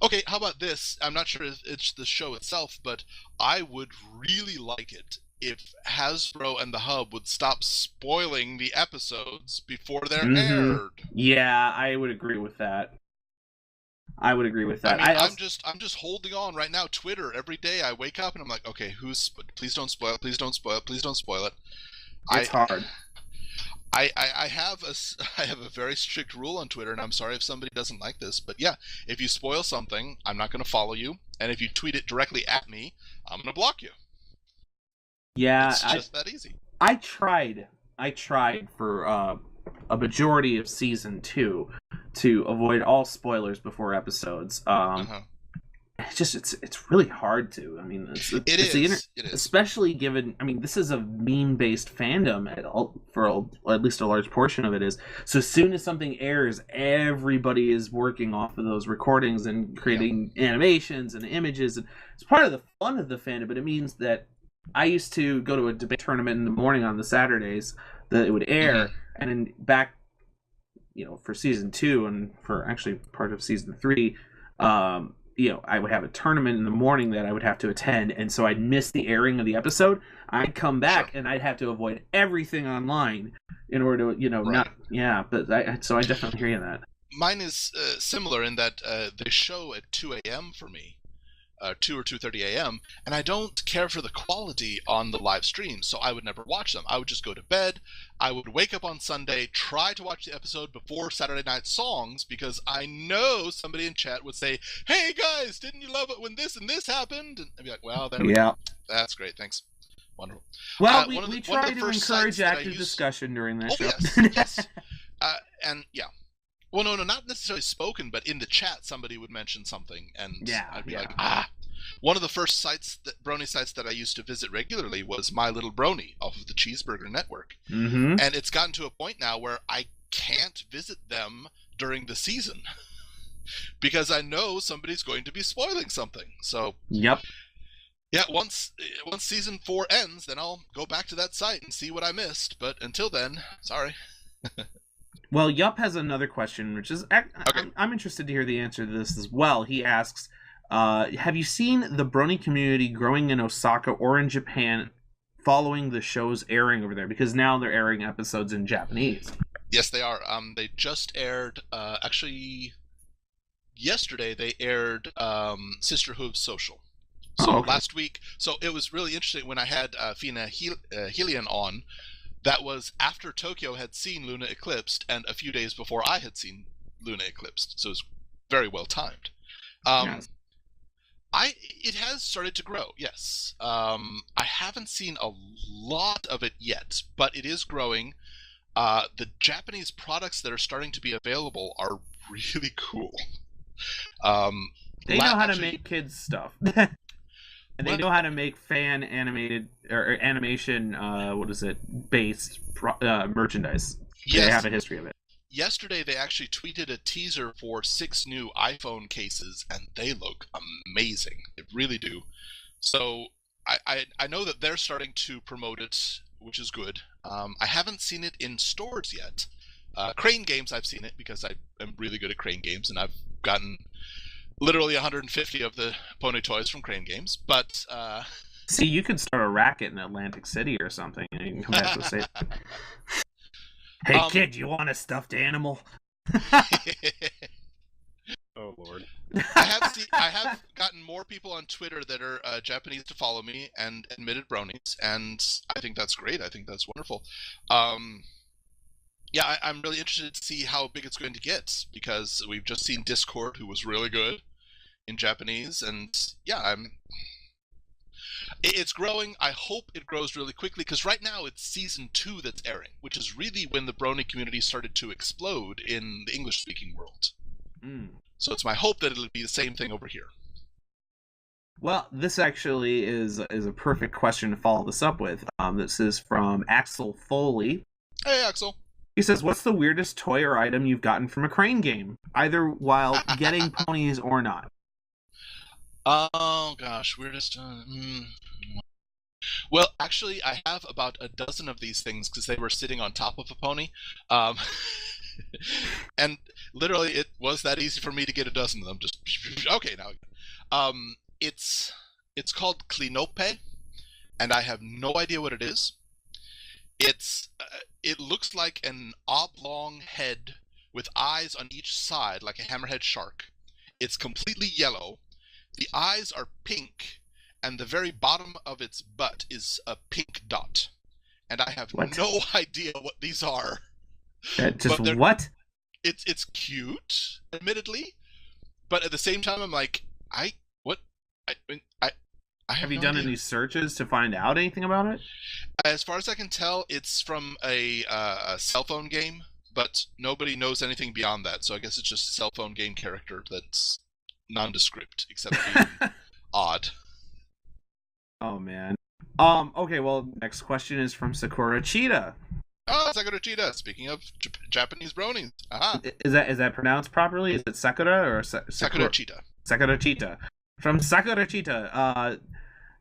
Okay, how about this? I'm not sure if it's the show itself, but I would really like it if Hasbro and the Hub would stop spoiling the episodes before they're aired. Yeah, I would agree with that. I mean, I'm just holding on right now. Twitter, every day I wake up and I'm like, okay, please don't spoil it, please don't spoil it, please don't spoil it. It's hard. I have a very strict rule on Twitter, and I'm sorry if somebody doesn't like this, but yeah, if you spoil something, I'm not going to follow you, and if you tweet it directly at me, I'm going to block you. Yeah, it's just that easy. I tried for a majority of season 2 to avoid all spoilers before episodes. It's really hard to. I mean, it is, especially given. I mean, this is a meme-based fandom for at least a large portion of it is. So as soon as something airs, everybody is working off of those recordings and creating animations and images. And it's part of the fun of the fandom, but it means that I used to go to a debate tournament in the morning on the Saturdays that it would air, and then back, for season 2 and for actually part of season 3. I would have a tournament in the morning that I would have to attend, and so I'd miss the airing of the episode. I'd come back and I'd have to avoid everything online in order to, not. Yeah, but so I definitely hear you on that. Mine is similar in that they show at 2 a.m. for me, 2 or 2:30 a.m., and I don't care for the quality on the live stream, so I would never watch them. I would just go to bed. I would wake up on Sunday, try to watch the episode before Saturday Night Songs, because I know somebody in chat would say, "Hey guys, didn't you love it when this and this happened?" And I'd be like, "Well, there we go. That's great, thanks. Wonderful." Well, we try to encourage active discussion during that show. Yes. And yeah. Well, no, not necessarily spoken, but in the chat somebody would mention something, and I'd be like, One of the first Brony sites that I used to visit regularly was My Little Brony off of the Cheeseburger Network. And it's gotten to a point now where I can't visit them during the season because I know somebody's going to be spoiling something. So yeah, once season 4 ends, then I'll go back to that site and see what I missed. But until then, sorry. Well, Yup has another question, which is I'm interested to hear the answer to this as well. He asks, have you seen the Brony community growing in Osaka or in Japan following the show's airing over there? Because now they're airing episodes in Japanese. Yes, they are. They just aired, actually, yesterday they aired Sisterhood Social. So last week, so it was really interesting when I had Fina Helian on. That was after Tokyo had seen Luna Eclipsed, and a few days before I had seen Luna Eclipsed. So it was very well timed. Yes. It has started to grow, yes. I haven't seen a lot of it yet, but it is growing. The Japanese products that are starting to be available are really cool. They know how to make kids stuff. And they know how to make fan animated or animation, based merchandise. Yes. They have a history of it. Yesterday, they actually tweeted a teaser for 6 new iPhone cases, and they look amazing. They really do. So I know that they're starting to promote it, which is good. I haven't seen it in stores yet. Crane Games, I've seen it because I am really good at Crane Games, and I've gotten literally 150 of the pony toys from Crane Games. But see, you could start a racket in Atlantic City or something, and you can come back to say, "Hey kid, you want a stuffed animal?" Oh Lord! I have gotten more people on Twitter that are Japanese to follow me and admitted bronies, and I think that's great. I think that's wonderful. Yeah, I'm really interested to see how big it's going to get, because we've just seen Discord, who was really good in Japanese, and yeah, it's growing. I hope it grows really quickly, because right now it's season 2 that's airing, which is really when the brony community started to explode in the English-speaking world. So it's my hope that it'll be the same thing over here. Well, this actually is a perfect question to follow this up with. This is from Axel Foley. Hey, Axel. He says, "What's the weirdest toy or item you've gotten from a Crane game, either while getting ponies or not?" Oh gosh, weirdest. Well, actually, I have about a dozen of these things because they were sitting on top of a pony, and literally it was that easy for me to get a dozen of them. Just okay now. It's called Clinope, and I have no idea what it is. It looks like an oblong head with eyes on each side, like a hammerhead shark. It's completely yellow. The eyes are pink, and the very bottom of its butt is a pink dot. And I have no idea what these are. What? It's cute, admittedly, but at the same time, I'm like, I have you no done idea. Any searches to find out anything about it? As far as I can tell, it's from a cell phone game, but nobody knows anything beyond that. So I guess it's just a cell phone game character that's nondescript, except being odd. Oh man. Okay. Well, next question is from Sakura Cheetah. Oh, Sakura Cheetah. Speaking of Japanese bronies. Aha. Is that pronounced properly? Is it Sakura or Sakura Cheetah? Sakura Cheetah. From Sakura Cheetah.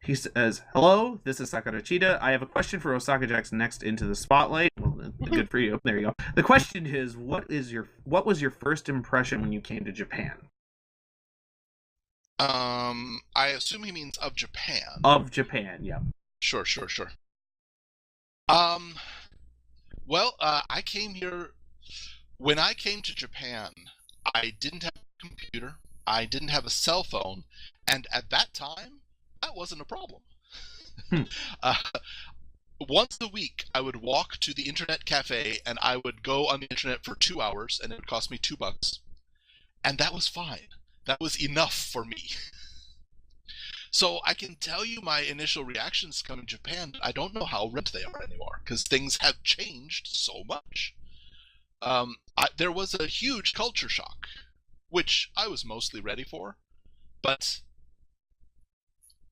He says, "Hello, this is Sakura Cheetah. I have a question for Osaka Jack's next Into the Spotlight." Well, good for you. There you go. The question is, what was your first impression when you came to Japan? I assume he means of Japan. Of Japan, yeah. Sure. Well, I came here. When I came to Japan, I didn't have a computer. I didn't have a cell phone, and at that time, that wasn't a problem. Once a week, I would walk to the internet cafe, and I would go on the internet for 2 hours, and it would cost me $2. And that was fine. That was enough for me. So I can tell you my initial reactions coming to Japan. I don't know how rent they are anymore, because things have changed so much. There was a huge culture shock, which I was mostly ready for. But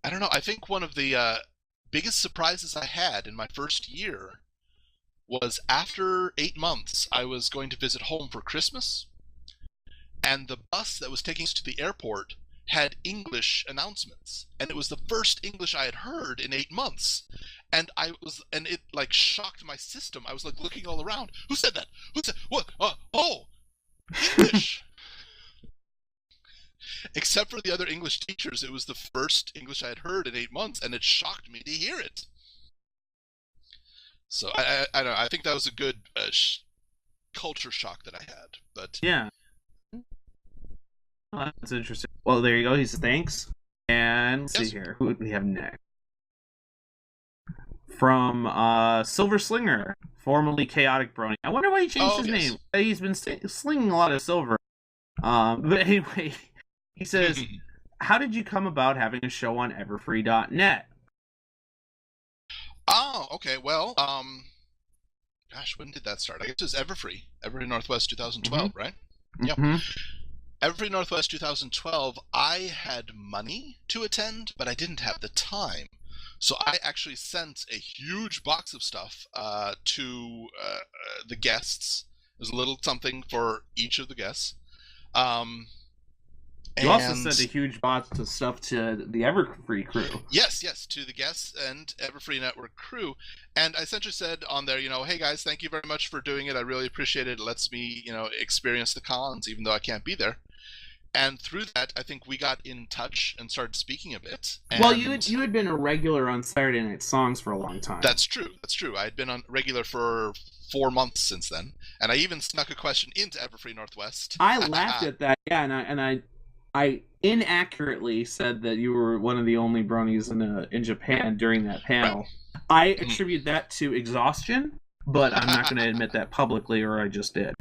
I don't know. I think one of the biggest surprises I had in my first year was after 8 months, I was going to visit home for Christmas, and the bus that was taking us to the airport had English announcements, and it was the first English I had heard in 8 months, and it like shocked my system. I was like looking all around. Who said that? Who said what? Oh, English. Except for the other English teachers, it was the first English I had heard in 8 months, and it shocked me to hear it. So I don't know. I think that was a good culture shock that I had. But yeah, oh, that's interesting. Well, there you go. He says thanks. And let's see here. Who would we have next? From Silver Slinger, formerly Chaotic Brony. I wonder why he changed his name. He's been slinging a lot of silver. But anyway, he says, how did you come about having a show on Everfree.net? Oh, okay. Well, gosh, when did that start? I guess it was Everfree Northwest 2012, right? Mm-hmm. Yep. Everfree Northwest 2012, I had money to attend, but I didn't have the time. So I actually sent a huge box of stuff to the guests. There's a little something for each of the guests. You also sent a huge box of stuff to the Everfree crew. Yes, to the guests and Everfree Network crew. And I essentially said on there, hey guys, thank you very much for doing it. I really appreciate it. It lets me, experience the cons, even though I can't be there. And through that, I think we got in touch and started speaking a bit. And well, you had been a regular on Saturday Night Songs for a long time. That's true. I had been on regular for 4 months since then, and I even snuck a question into Everfree Northwest. I laughed at that, yeah, and I inaccurately said that you were one of the only bronies in Japan during that panel. I attribute that to exhaustion, but I'm not going to admit that publicly, or I just did.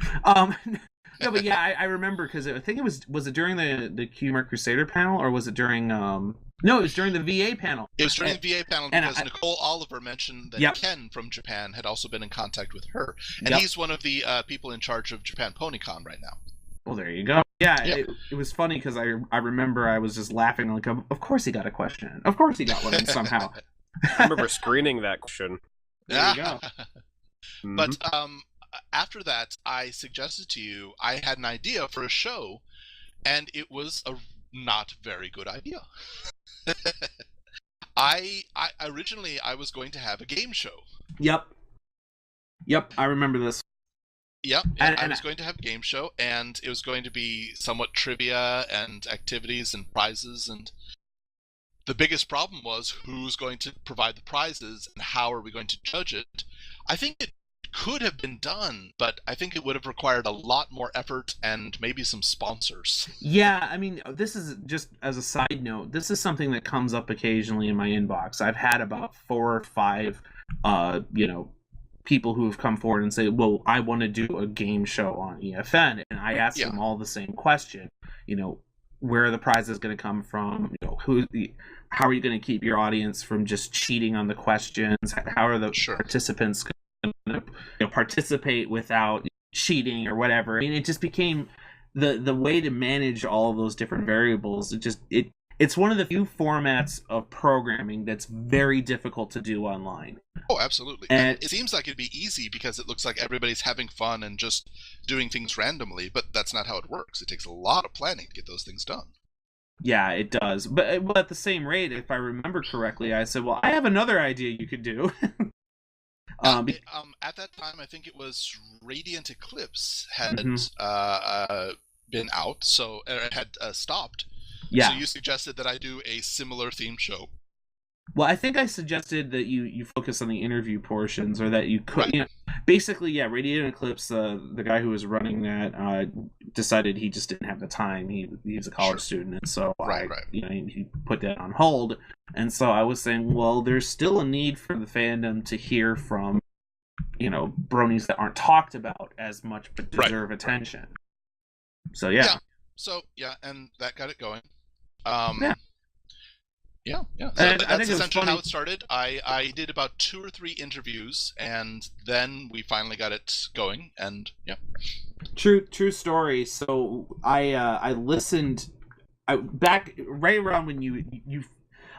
No, but yeah, I remember because I think was it during the Q Crusader panel, or was it during no, it was during the VA panel. It was during the VA panel because Nicole Oliver mentioned that Ken from Japan had also been in contact with her, and he's one of the people in charge of Japan PonyCon right now. Well, there you go. Yeah, it was funny because I remember I was just laughing like, of course he got a question. Of course he got one somehow. I remember screening that question. There you go. But after that, I suggested to you I had an idea for a show, and it was a not very good idea. I originally I was going to have a game show. Yep, I remember this. Yep, and I was going to have a game show, and it was going to be somewhat trivia and activities and prizes, and the biggest problem was who's going to provide the prizes and how are we going to judge it. I think it could have been done, but I think it would have required a lot more effort and maybe some sponsors. Yeah, I mean, this is just as a side note, this is something that comes up occasionally in my inbox. I've had about 4 or 5 people who have come forward and say, well, I want to do a game show on EFN, and I ask them all the same question, where are the prizes going to come from? How are you going to keep your audience from just cheating on the questions? How are the participants going to participate without cheating or whatever? I mean, it just became the way to manage all of those different variables. It's one of the few formats of programming that's very difficult to do online. Oh, absolutely. And it seems like it'd be easy because it looks like everybody's having fun and just doing things randomly, but that's not how it works. It takes a lot of planning to get those things done. Yeah, it does. But at the same rate, if I remember correctly, I said, well, I have another idea you could do. At that time, I think it was Radiant Eclipse had been out, so it had stopped. Yeah. So you suggested that I do a similar themed show. Well, I think I suggested that you focus on the interview portions, or that you could, basically, Radiant Eclipse, the guy who was running that, decided he just didn't have the time. He was a college student, and so he put that on hold. And so I was saying, well, there's still a need for the fandom to hear from, bronies that aren't talked about as much but deserve attention. So and that got it going. Yeah. So that's essentially how it started. I did about 2 or 3 interviews, and then we finally got it going. And true story. So I listened. Back right around when you.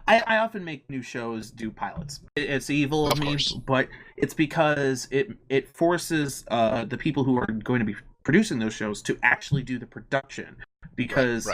I often make new shows do pilots. It's evil of me, but it's because it forces the people who are going to be producing those shows to actually do the production. Because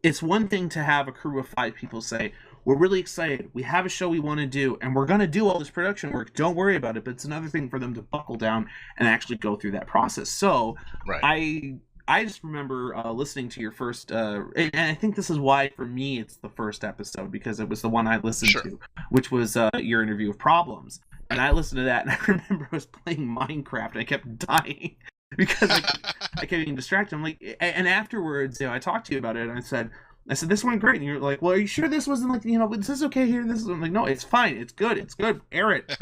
it's one thing to have a crew of 5 people say, we're really excited, we have a show we want to do, and we're going to do all this production work, don't worry about it. But it's another thing for them to buckle down and actually go through that process. So I just remember listening to your first, and I think this is why for me it's the first episode, because it was the one I listened to, which was your interview of Problems. And I listened to that, and I remember I was playing Minecraft, and I kept dying because I kept getting distracted. I'm like, and afterwards, I talked to you about it, and I said, this went great. And you're like, well, are you sure this wasn't like, is this okay here? I'm like, no, it's fine. It's good. Air it.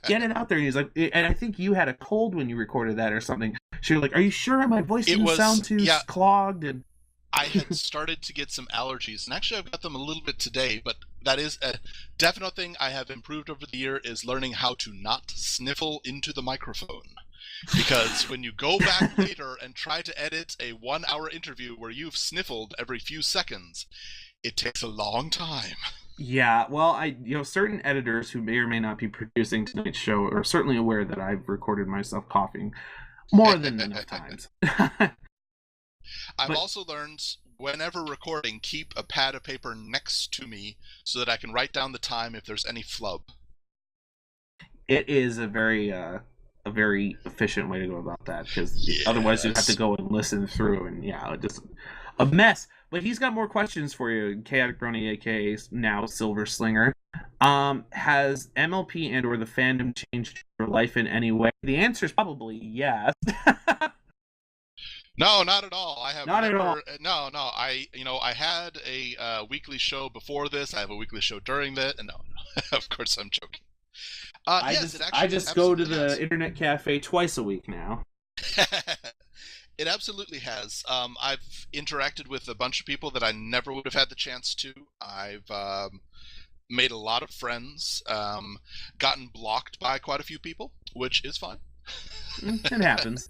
Get it out there. And he's like, and I think you had a cold when you recorded that or something. So you're like, are you sure my voice didn't sound too clogged? And I had started to get some allergies, and actually I've got them a little bit today, but that is a definite thing I have improved over the year, is learning how to not sniffle into the microphone. Because when you go back later and try to edit a 1-hour interview where you've sniffled every few seconds, it takes a long time. Yeah, well, certain editors who may or may not be producing tonight's show are certainly aware that I've recorded myself coughing more than enough times. I've also learned, whenever recording, keep a pad of paper next to me so that I can write down the time if there's any flub. It is a very efficient way to go about that, because otherwise you'd have to go and listen through, and just a mess. But he's got more questions for you. Chaotic Brony, aka now Silver Slinger. Has MLP and or the fandom changed your life in any way? The answer is probably yes. No, not at all. I have not at all. No. I had a weekly show before this. I have a weekly show during that. And no, of course I'm joking. I just go to the internet cafe twice a week now. It absolutely has. I've interacted with a bunch of people that I never would have had the chance to. I've made a lot of friends, gotten blocked by quite a few people, which is fine. It happens.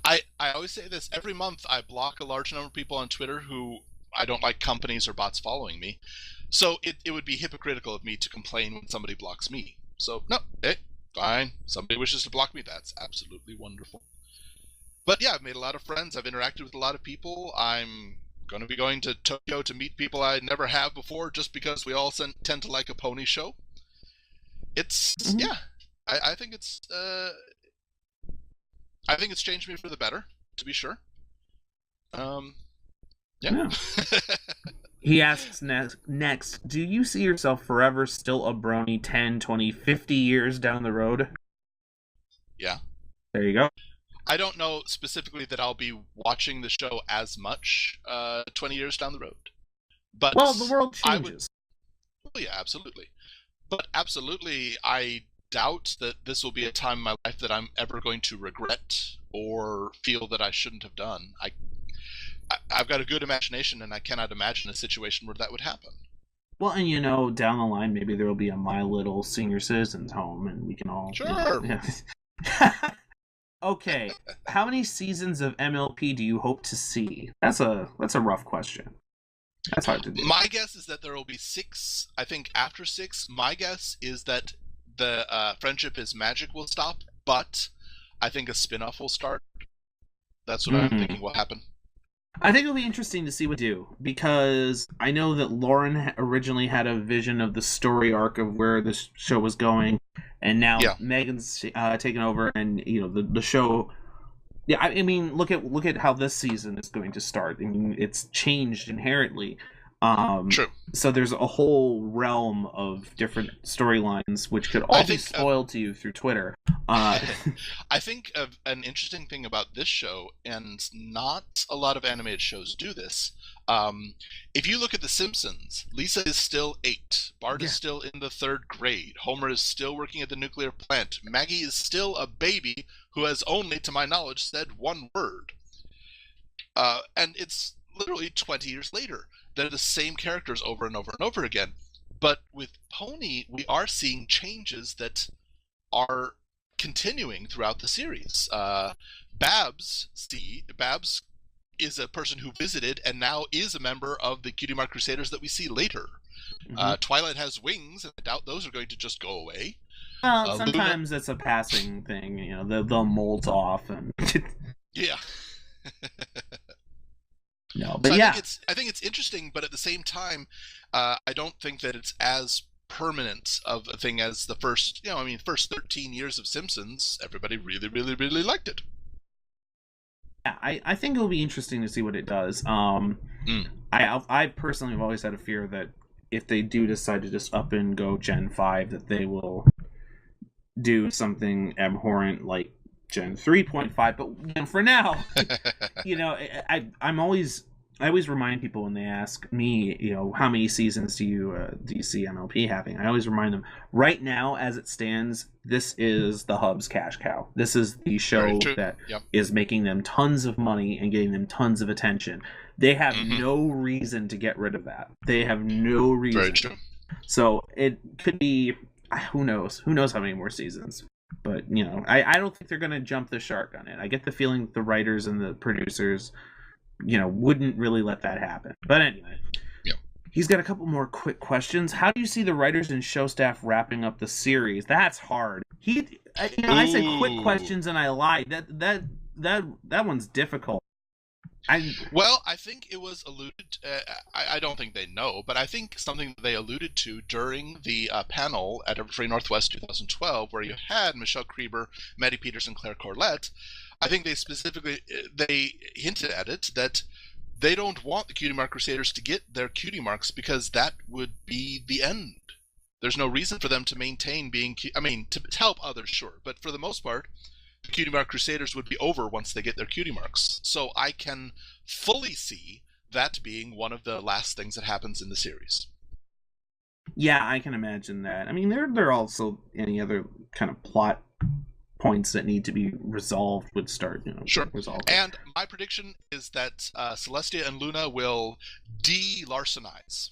I always say this. Every month I block a large number of people on Twitter who I don't like companies or bots following me. So it would be hypocritical of me to complain when somebody blocks me. So, no, fine. Somebody wishes to block me. That's absolutely wonderful. But yeah, I've made a lot of friends. I've interacted with a lot of people. I'm going to be going to Tokyo to meet people I never have before, just because we all tend to like a pony show. It's, I think it's... I think it's changed me for the better, to be sure. Yeah. He asks next, do you see yourself forever still a brony 10, 20, 50 years down the road? Yeah. There you go. I don't know specifically that I'll be watching the show as much 20 years down the road. But well, the world changes. Well, yeah, absolutely. But absolutely, I doubt that this will be a time in my life that I'm ever going to regret or feel that I shouldn't have done. I've got a good imagination, and I cannot imagine a situation where that would happen. Well, and down the line, maybe there will be a My Little Senior Citizens Home, and we can all... Sure! Okay, how many seasons of MLP do you hope to see? That's a rough question. That's hard to do. My guess is that there will be 6. I think after 6, my guess is that the Friendship is Magic will stop, but I think a spin-off will start. That's what I'm thinking will happen. I think it'll be interesting to see what they do, because I know that Lauren originally had a vision of the story arc of where this show was going, and now Megan's taken over, and the show. Yeah, I mean, look at how this season is going to start. I mean, it's changed inherently. True. So there's a whole realm of different storylines which could all be spoiled to you through Twitter. I think of an interesting thing about this show, and not a lot of animated shows do this. If you look at The Simpsons, Lisa is still 8. Bart is still in the 3rd grade. Homer is still working at the nuclear plant. Maggie is still a baby who has only, to my knowledge, said one word. And it's literally 20 years later. They're the same characters over and over and over again. But with Pony, we are seeing changes that are continuing throughout the series. Babs is a person who visited and now is a member of the Cutie Mark Crusaders that we see later. Twilight has wings, and I doubt those are going to just go away. Sometimes it's a passing thing. They'll molt off and yeah. No, but so I think it's interesting, but at the same time, I don't think that it's as permanent of a thing as the first 13 years of Simpsons. Everybody really, really, really liked it. Yeah, I think it'll be interesting to see what it does. I personally have always had a fear that if they do decide to just up and go Gen 5, that they will do something abhorrent like Gen 3.5, but for now, I always remind people when they ask me, how many seasons do you see MLP having? I always remind them, right now, as it stands, this is the Hub's cash cow. This is the show that is making them tons of money and getting them tons of attention. They have no reason to get rid of that. They have no reason. Very true. So it could be, who knows? Who knows how many more seasons? But, I don't think they're going to jump the shark on it. I get the feeling that the writers and the producers wouldn't really let that happen. But anyway, he's got a couple more quick questions. How do you see the writers and show staff wrapping up the series? That's hard. I said quick questions and I lied. That one's difficult. I think it was alluded. I don't think they know, but I think something that they alluded to during the panel at Everfree Northwest 2012, where you had Michelle Krieber, Maddie Peterson, Claire Corlett. I think they hinted at it that they don't want the Cutie Mark Crusaders to get their cutie marks because that would be the end. There's no reason for them to maintain being. To help others, sure, but for the most part, the Cutie Mark Crusaders would be over once they get their cutie marks. So I can fully see that being one of the last things that happens in the series. Yeah, I can imagine that. I mean, there are also any other kind of plot points that need to be resolved would start, resolving. And my prediction is that Celestia and Luna will de-larcenize.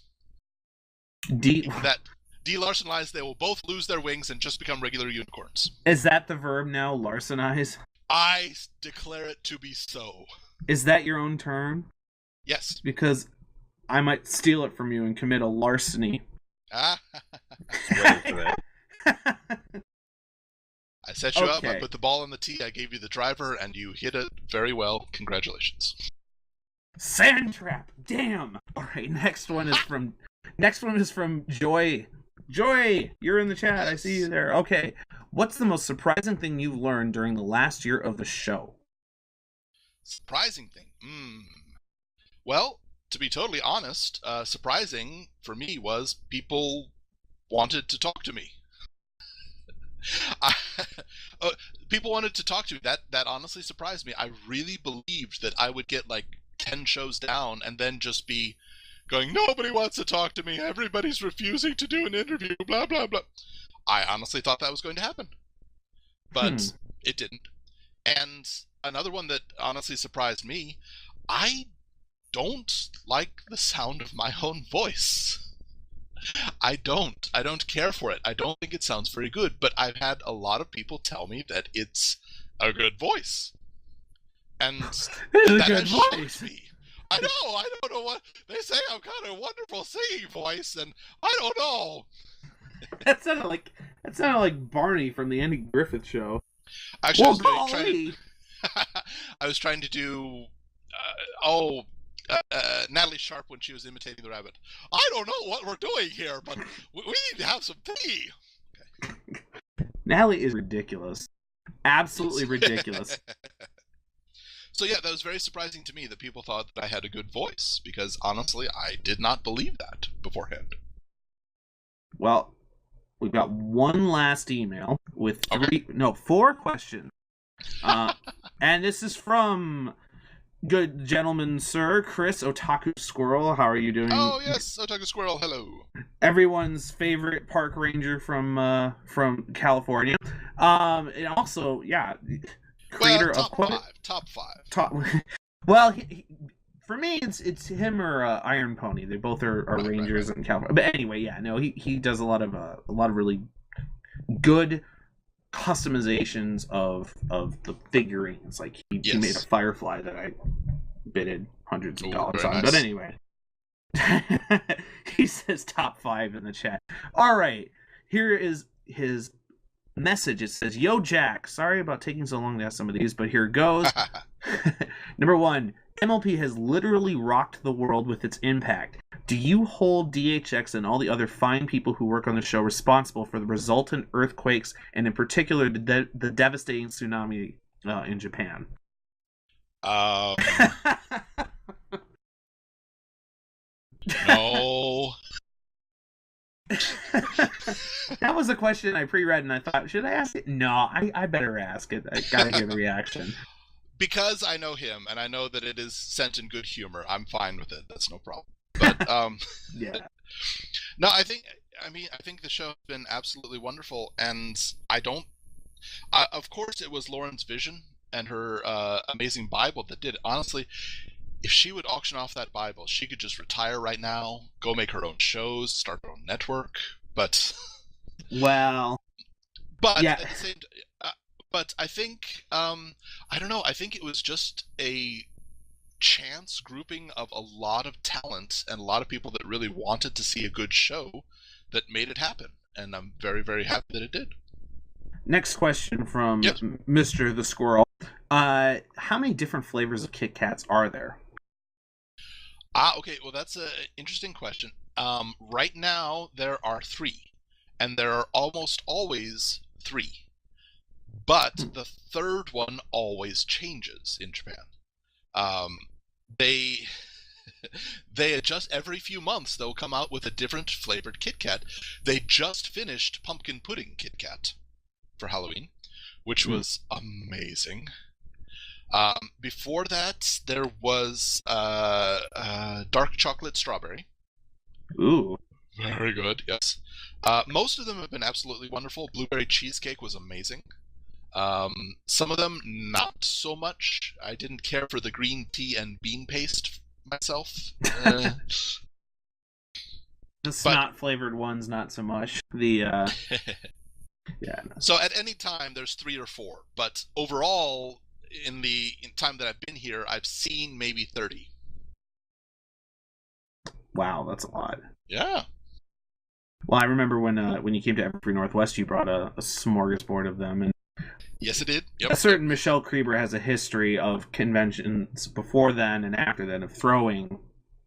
De-larcenize, they will both lose their wings and just become regular unicorns. Is that the verb now, larcenize? I declare it to be so. Is that your own term? Yes. Because I might steal it from you and commit a larceny. Waiting for that. I set you up, I put the ball on the tee, I gave you the driver, and you hit it very well. Congratulations. Sand trap! Damn! Alright, next one is from Joy. Joy! You're in the chat, I see you there. Okay. What's the most surprising thing you've learned during the last year of the show? Surprising thing? Well, to be totally honest, surprising for me was people wanted to talk to me. People wanted to talk to me. That honestly surprised me. I really believed that I would get like 10 shows down and then just be going, nobody wants to talk to me. Everybody's refusing to do an interview, blah, blah, blah. I honestly thought that was going to happen. But it didn't. And another one that honestly surprised me, I don't like the sound of my own voice. I don't care for it. I don't think it sounds very good, but I've had a lot of people tell me that it's a good voice. And that has shocked me. I know, I don't know what they say. I've got a wonderful singing voice, and I don't know. That sounded like Barney from the Andy Griffith Show. Actually, I was trying to do Natalie Sharp when she was imitating the rabbit. I don't know what we're doing here, but we need to have some tea. Okay. Natalie is ridiculous. Absolutely ridiculous. So yeah, that was very surprising to me that people thought that I had a good voice, because honestly, I did not believe that beforehand. Well, we've got one last email with 4 questions. And this is from good gentleman, sir, Chris Otaku Squirrel. How are you doing? Oh, yes, Otaku Squirrel, hello. Everyone's favorite park ranger from California. And also, creator of top five. Well, for me, it's him or Iron Pony. They both are rangers in California. But anyway, he does a lot of really good customizations of the figurines. Like he made a Firefly that I bidded hundreds of dollars on. Nice. But anyway, he says top 5 in the chat. All right, here is his message. It says, "Yo, Jack, sorry about taking so long to ask some of these, but here goes." Number 1, MLP has literally rocked the world with its impact. Do you hold DHX and all the other fine people who work on the show responsible for the resultant earthquakes, and in particular the devastating tsunami in Japan? No. That was a question I pre-read, and I thought, should I ask it? No, I better ask it. I gotta hear the reaction. Because I know him, and I know that it is sent in good humor, I'm fine with it. That's no problem. But yeah. No, I think the show has been absolutely wonderful, and of course, it was Lauren's vision and her amazing Bible that did it. Honestly, if she would auction off that Bible, she could just retire right now, go make her own shows, start her own network. But yeah. at the same, but I think I don't know. I think it was just a chance grouping of a lot of talent and a lot of people that really wanted to see a good show that made it happen, and I'm very, very happy that it did. Next question from Mr. the Squirrel. How many different flavors of Kit Kats are there? Okay, well, that's an interesting question. Right now, there are 3, and there are almost always 3. But the third one always changes in Japan. They adjust every few months. They'll come out with a different flavored Kit Kat. They just finished pumpkin pudding Kit Kat for Halloween, which was amazing. Before that, there was dark chocolate strawberry. Ooh. Very good, yes. Most of them have been absolutely wonderful. Blueberry cheesecake was amazing. Some of them, not so much. I didn't care for the green tea and bean paste myself. The snot-flavored ones, not so much. The, yeah. No. So at any time, there's 3 or 4. But overall, in time that I've been here, I've seen maybe 30. Wow, that's a lot. Yeah. Well, I remember when you came to Everfree Northwest, you brought a smorgasbord of them, and yes, it did. Yep. A certain Michelle Krieber has a history of conventions before then and after then of throwing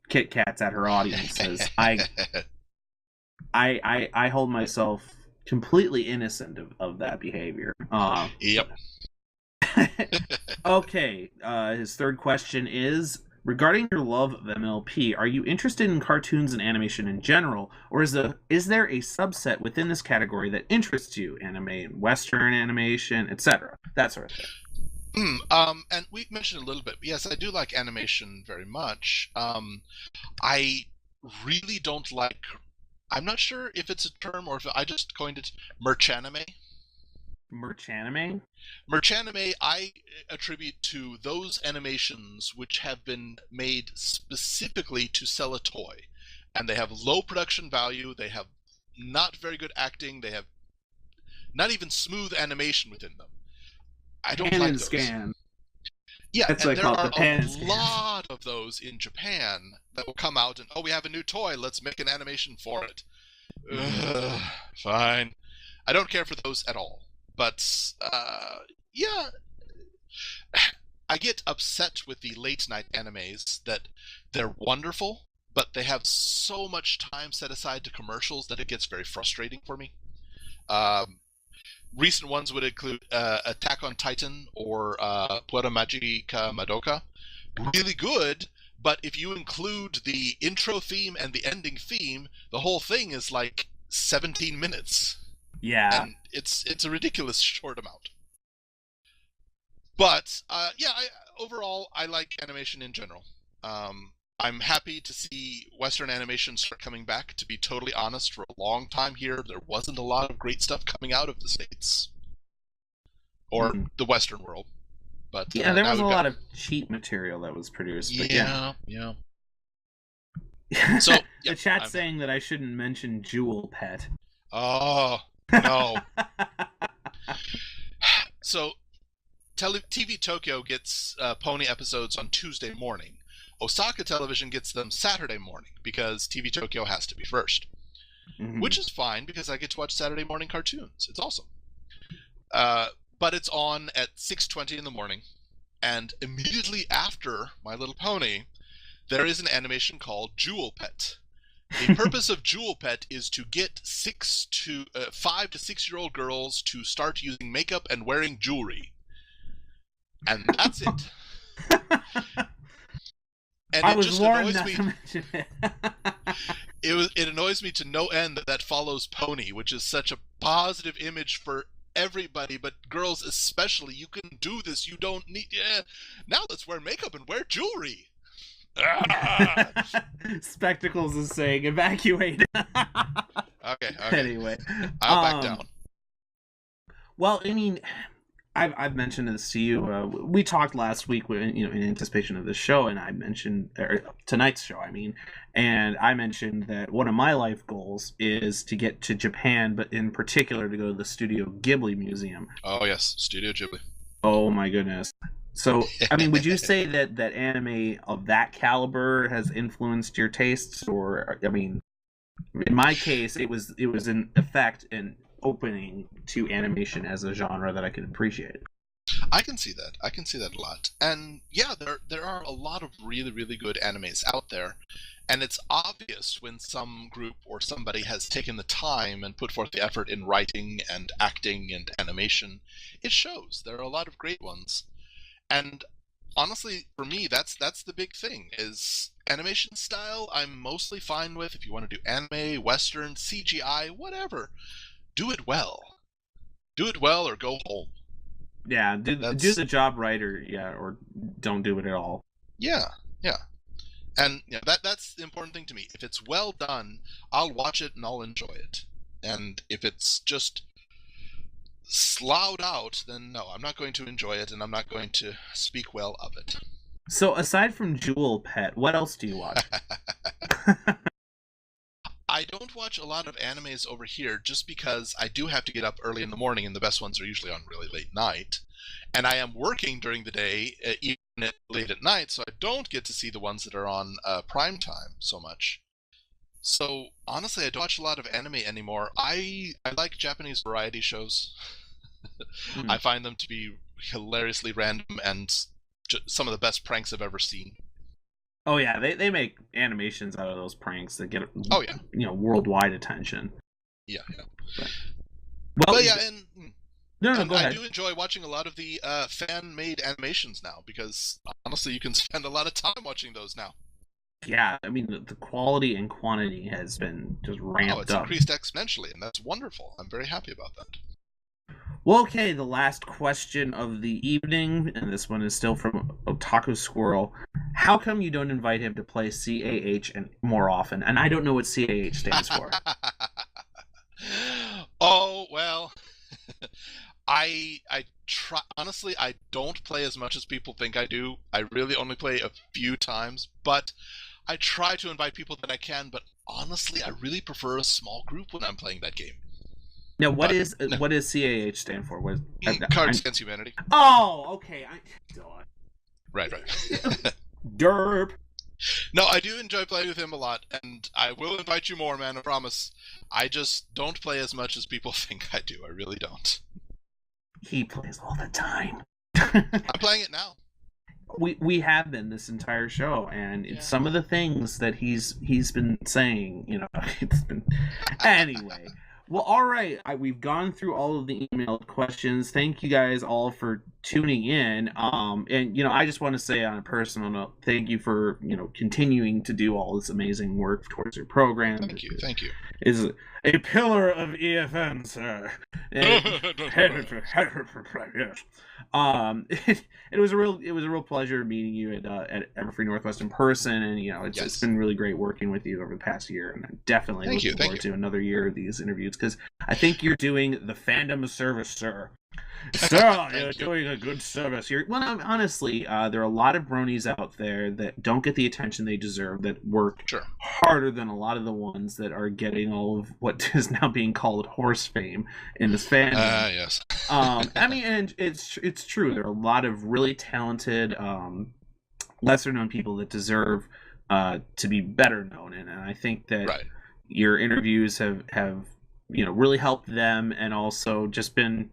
Kit Kats at her audiences. I hold myself completely innocent of that behavior. Yep. Okay, his third question is, regarding your love of MLP, are you interested in cartoons and animation in general, or is there a subset within this category that interests you? Anime and Western animation, etc. That sort of thing. And we mentioned a little bit. Yes, I do like animation very much. I really don't like... I'm not sure if it's a term or if I just coined it merch anime. Merch anime? Merch anime I attribute to those animations which have been made specifically to sell a toy. And they have low production value, they have not very good acting, they have not even smooth animation within them. I don't like those. Scan. Yeah, that's and there are a scan. lot of those in Japan that will come out and, we have a new toy, let's make an animation for it. Fine. I don't care for those at all. But, yeah, I get upset with the late-night animes that they're wonderful, but they have so much time set aside to commercials that it gets very frustrating for me. Recent ones would include Attack on Titan or Puera Magica Madoka. Really good, but if you include the intro theme and the ending theme, the whole thing is like 17 minutes. Yeah. And it's a ridiculous short amount. But, overall, I like animation in general. I'm happy to see Western animation start coming back. To be totally honest, for a long time here, there wasn't a lot of great stuff coming out of the States. Or the Western world. But yeah, there was a lot of cheap material that was produced. But yeah. So, the chat's saying that I shouldn't mention Jewel Pet. Oh, no. So, TV Tokyo gets Pony episodes on Tuesday morning. Osaka Television gets them Saturday morning because TV Tokyo has to be first. Which is fine because I get to watch Saturday morning cartoons. It's awesome. But it's on at 6:20 in the morning, and immediately after My Little Pony, there is an animation called Jewel Pet. The purpose of Jewel Pet is to get 5 to 6 year old girls to start using makeup and wearing jewelry. And that's it. And I was warned not to mention it. it annoys me to no end that follows Pony, which is such a positive image for everybody, but girls especially. You can do this. You don't need. Yeah. Now let's wear makeup and wear jewelry. Spectacles is saying evacuate. Okay. Anyway, I'll back down. Well, I mean, I've mentioned this to you. We talked last week, in anticipation of this show, and I mentioned tonight's show. And I mentioned that one of my life goals is to get to Japan, but in particular to go to the Studio Ghibli Museum. Oh yes, Studio Ghibli. Oh my goodness. So, would you say that anime of that caliber has influenced your tastes, or in my case, it was in effect an opening to animation as a genre that I could appreciate? I can see that. I can see that a lot. And yeah, there are a lot of really, really good animes out there. And it's obvious when some group or somebody has taken the time and put forth the effort in writing and acting and animation. It shows. There are a lot of great ones. And honestly, for me, that's the big thing, is animation style I'm mostly fine with. If you want to do anime, Western, CGI, whatever, do it well. Do it well or go home. Yeah, do the job right, or don't do it at all. Yeah. And that's the important thing to me. If it's well done, I'll watch it and I'll enjoy it. And if it's just sloughed out, then no, I'm not going to enjoy it, and I'm not going to speak well of it. So aside from Jewel Pet, what else do you watch? I don't watch a lot of animes over here just because I do have to get up early in the morning, and the best ones are usually on really late night. And I am working during the day, even late at night, so I don't get to see the ones that are on prime time so much. So honestly, I don't watch a lot of anime anymore. I like Japanese variety shows. I find them to be hilariously random and some of the best pranks I've ever seen. Oh yeah, they make animations out of those pranks that get worldwide attention. Yeah. Go ahead. I do enjoy watching a lot of the fan-made animations now, because honestly, you can spend a lot of time watching those now. Yeah, the quality and quantity has been just ramped up. It's increased exponentially, and that's wonderful. I'm very happy about that. Well, okay, the last question of the evening, and this one is still from Otaku Squirrel. How come you don't invite him to play CAH more often? And I don't know what CAH stands for. Oh, well, I try. Honestly, I don't play as much as people think I do. I really only play a few times, but I try to invite people that I can. But honestly, I really prefer a small group when I'm playing that game. Now, what does CAH stand for? Cards Against Humanity. Oh, okay. Right. Derp. No, I do enjoy playing with him a lot, and I will invite you more, man, I promise. I just don't play as much as people think I do. I really don't. He plays all the time. I'm playing it now. We have been this entire show, and some of the things that he's been saying, it's been... Anyway... Well, all right. We've gone through all of the emailed questions. Thank you guys all for tuning in. And I just want to say on a personal note, thank you for continuing to do all this amazing work towards your program. Thank you. Is a pillar of EFM, sir. Yes. It was a real pleasure meeting you at Everfree Northwest in person, and it's been really great working with you over the past year, and I'm definitely looking forward to another year of these interviews, because I think you're doing the fandom a service, sir. Sir, you're doing a good service. Honestly, there are a lot of bronies out there that don't get the attention they deserve, that work harder than a lot of the ones that are getting all of what is now being called horse fame in this fandom. Yes. And it's true. There are a lot of really talented, lesser known people that deserve to be better known, and I think that your interviews have really helped them, and also just been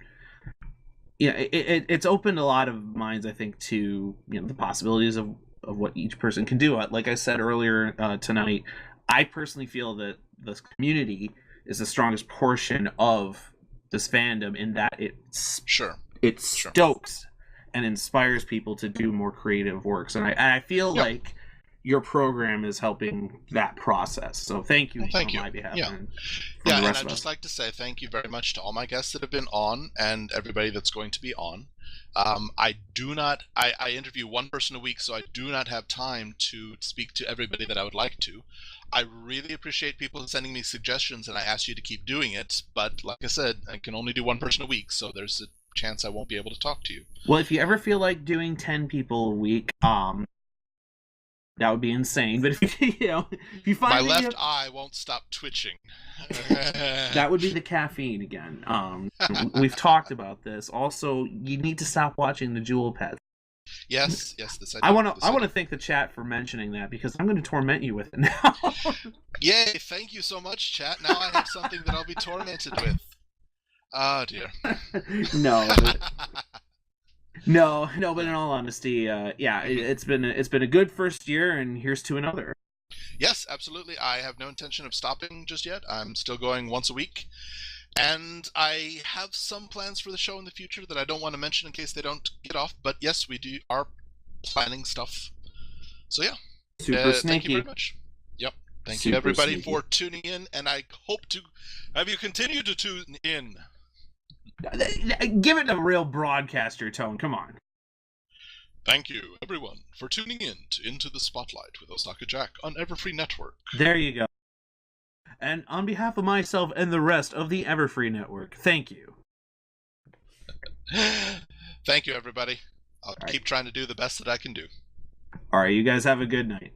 it's opened a lot of minds, I think, to the possibilities of what each person can do. Like I said earlier tonight, I personally feel that this community is the strongest portion of this fandom, in that it stokes and inspires people to do more creative works, and I feel like your program is helping that process. So thank you Thank on you. my behalf. Yeah. And Yeah, and I'd just like to say thank you very much to all my guests that have been on and everybody that's going to be on. I interview one person a week, so I do not have time to speak to everybody that I would like to. I really appreciate people sending me suggestions, and I ask you to keep doing it. But like I said, I can only do one person a week, so there's a chance I won't be able to talk to you. Well, if you ever feel like doing 10 people a week, that would be insane. But if you find my left eye won't stop twitching. That would be the caffeine again. We've talked about this. Also, you need to stop watching the Jewel Pets. Yes. I want to thank the chat for mentioning that, because I'm going to torment you with it now. Yay! Thank you so much, chat. Now I have something that I'll be tormented with. Oh dear. No. No, but in all honesty, it's been a good first year, and here's to another. Yes, absolutely. I have no intention of stopping just yet. I'm still going once a week, and I have some plans for the show in the future that I don't want to mention in case they don't get off. But yes, we are planning stuff. So yeah, super snaky. Thank you very much. Yep. Thank you everybody sneaky. For tuning in, and I hope to have you continue to tune in. Give it a real broadcaster tone. Come on. Thank you, everyone, for tuning in to Into the Spotlight with Osaka Jack on Everfree Network. There you go. And on behalf of myself and the rest of the Everfree Network, thank you. Thank you, everybody. I'll keep trying to do the best that I can do. All right, you guys have a good night.